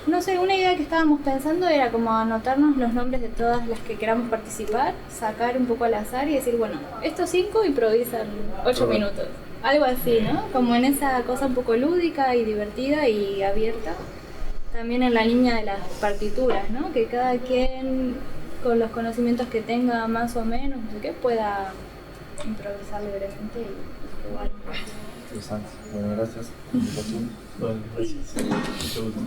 no sé, una idea que estábamos pensando era como anotarnos los nombres de todas las que queramos participar, sacar un poco al azar y decir, bueno, estos 5 improvisan 8 minutos. Algo así, ¿no? Como en esa cosa un poco lúdica y divertida y abierta. también en la línea de las partituras, ¿no? Que cada quien con los conocimientos que tenga más o menos, no sé qué, pueda improvisar libremente y jugar. Interesante. Bueno, gracias. Bueno, gracias. Mucho gusto.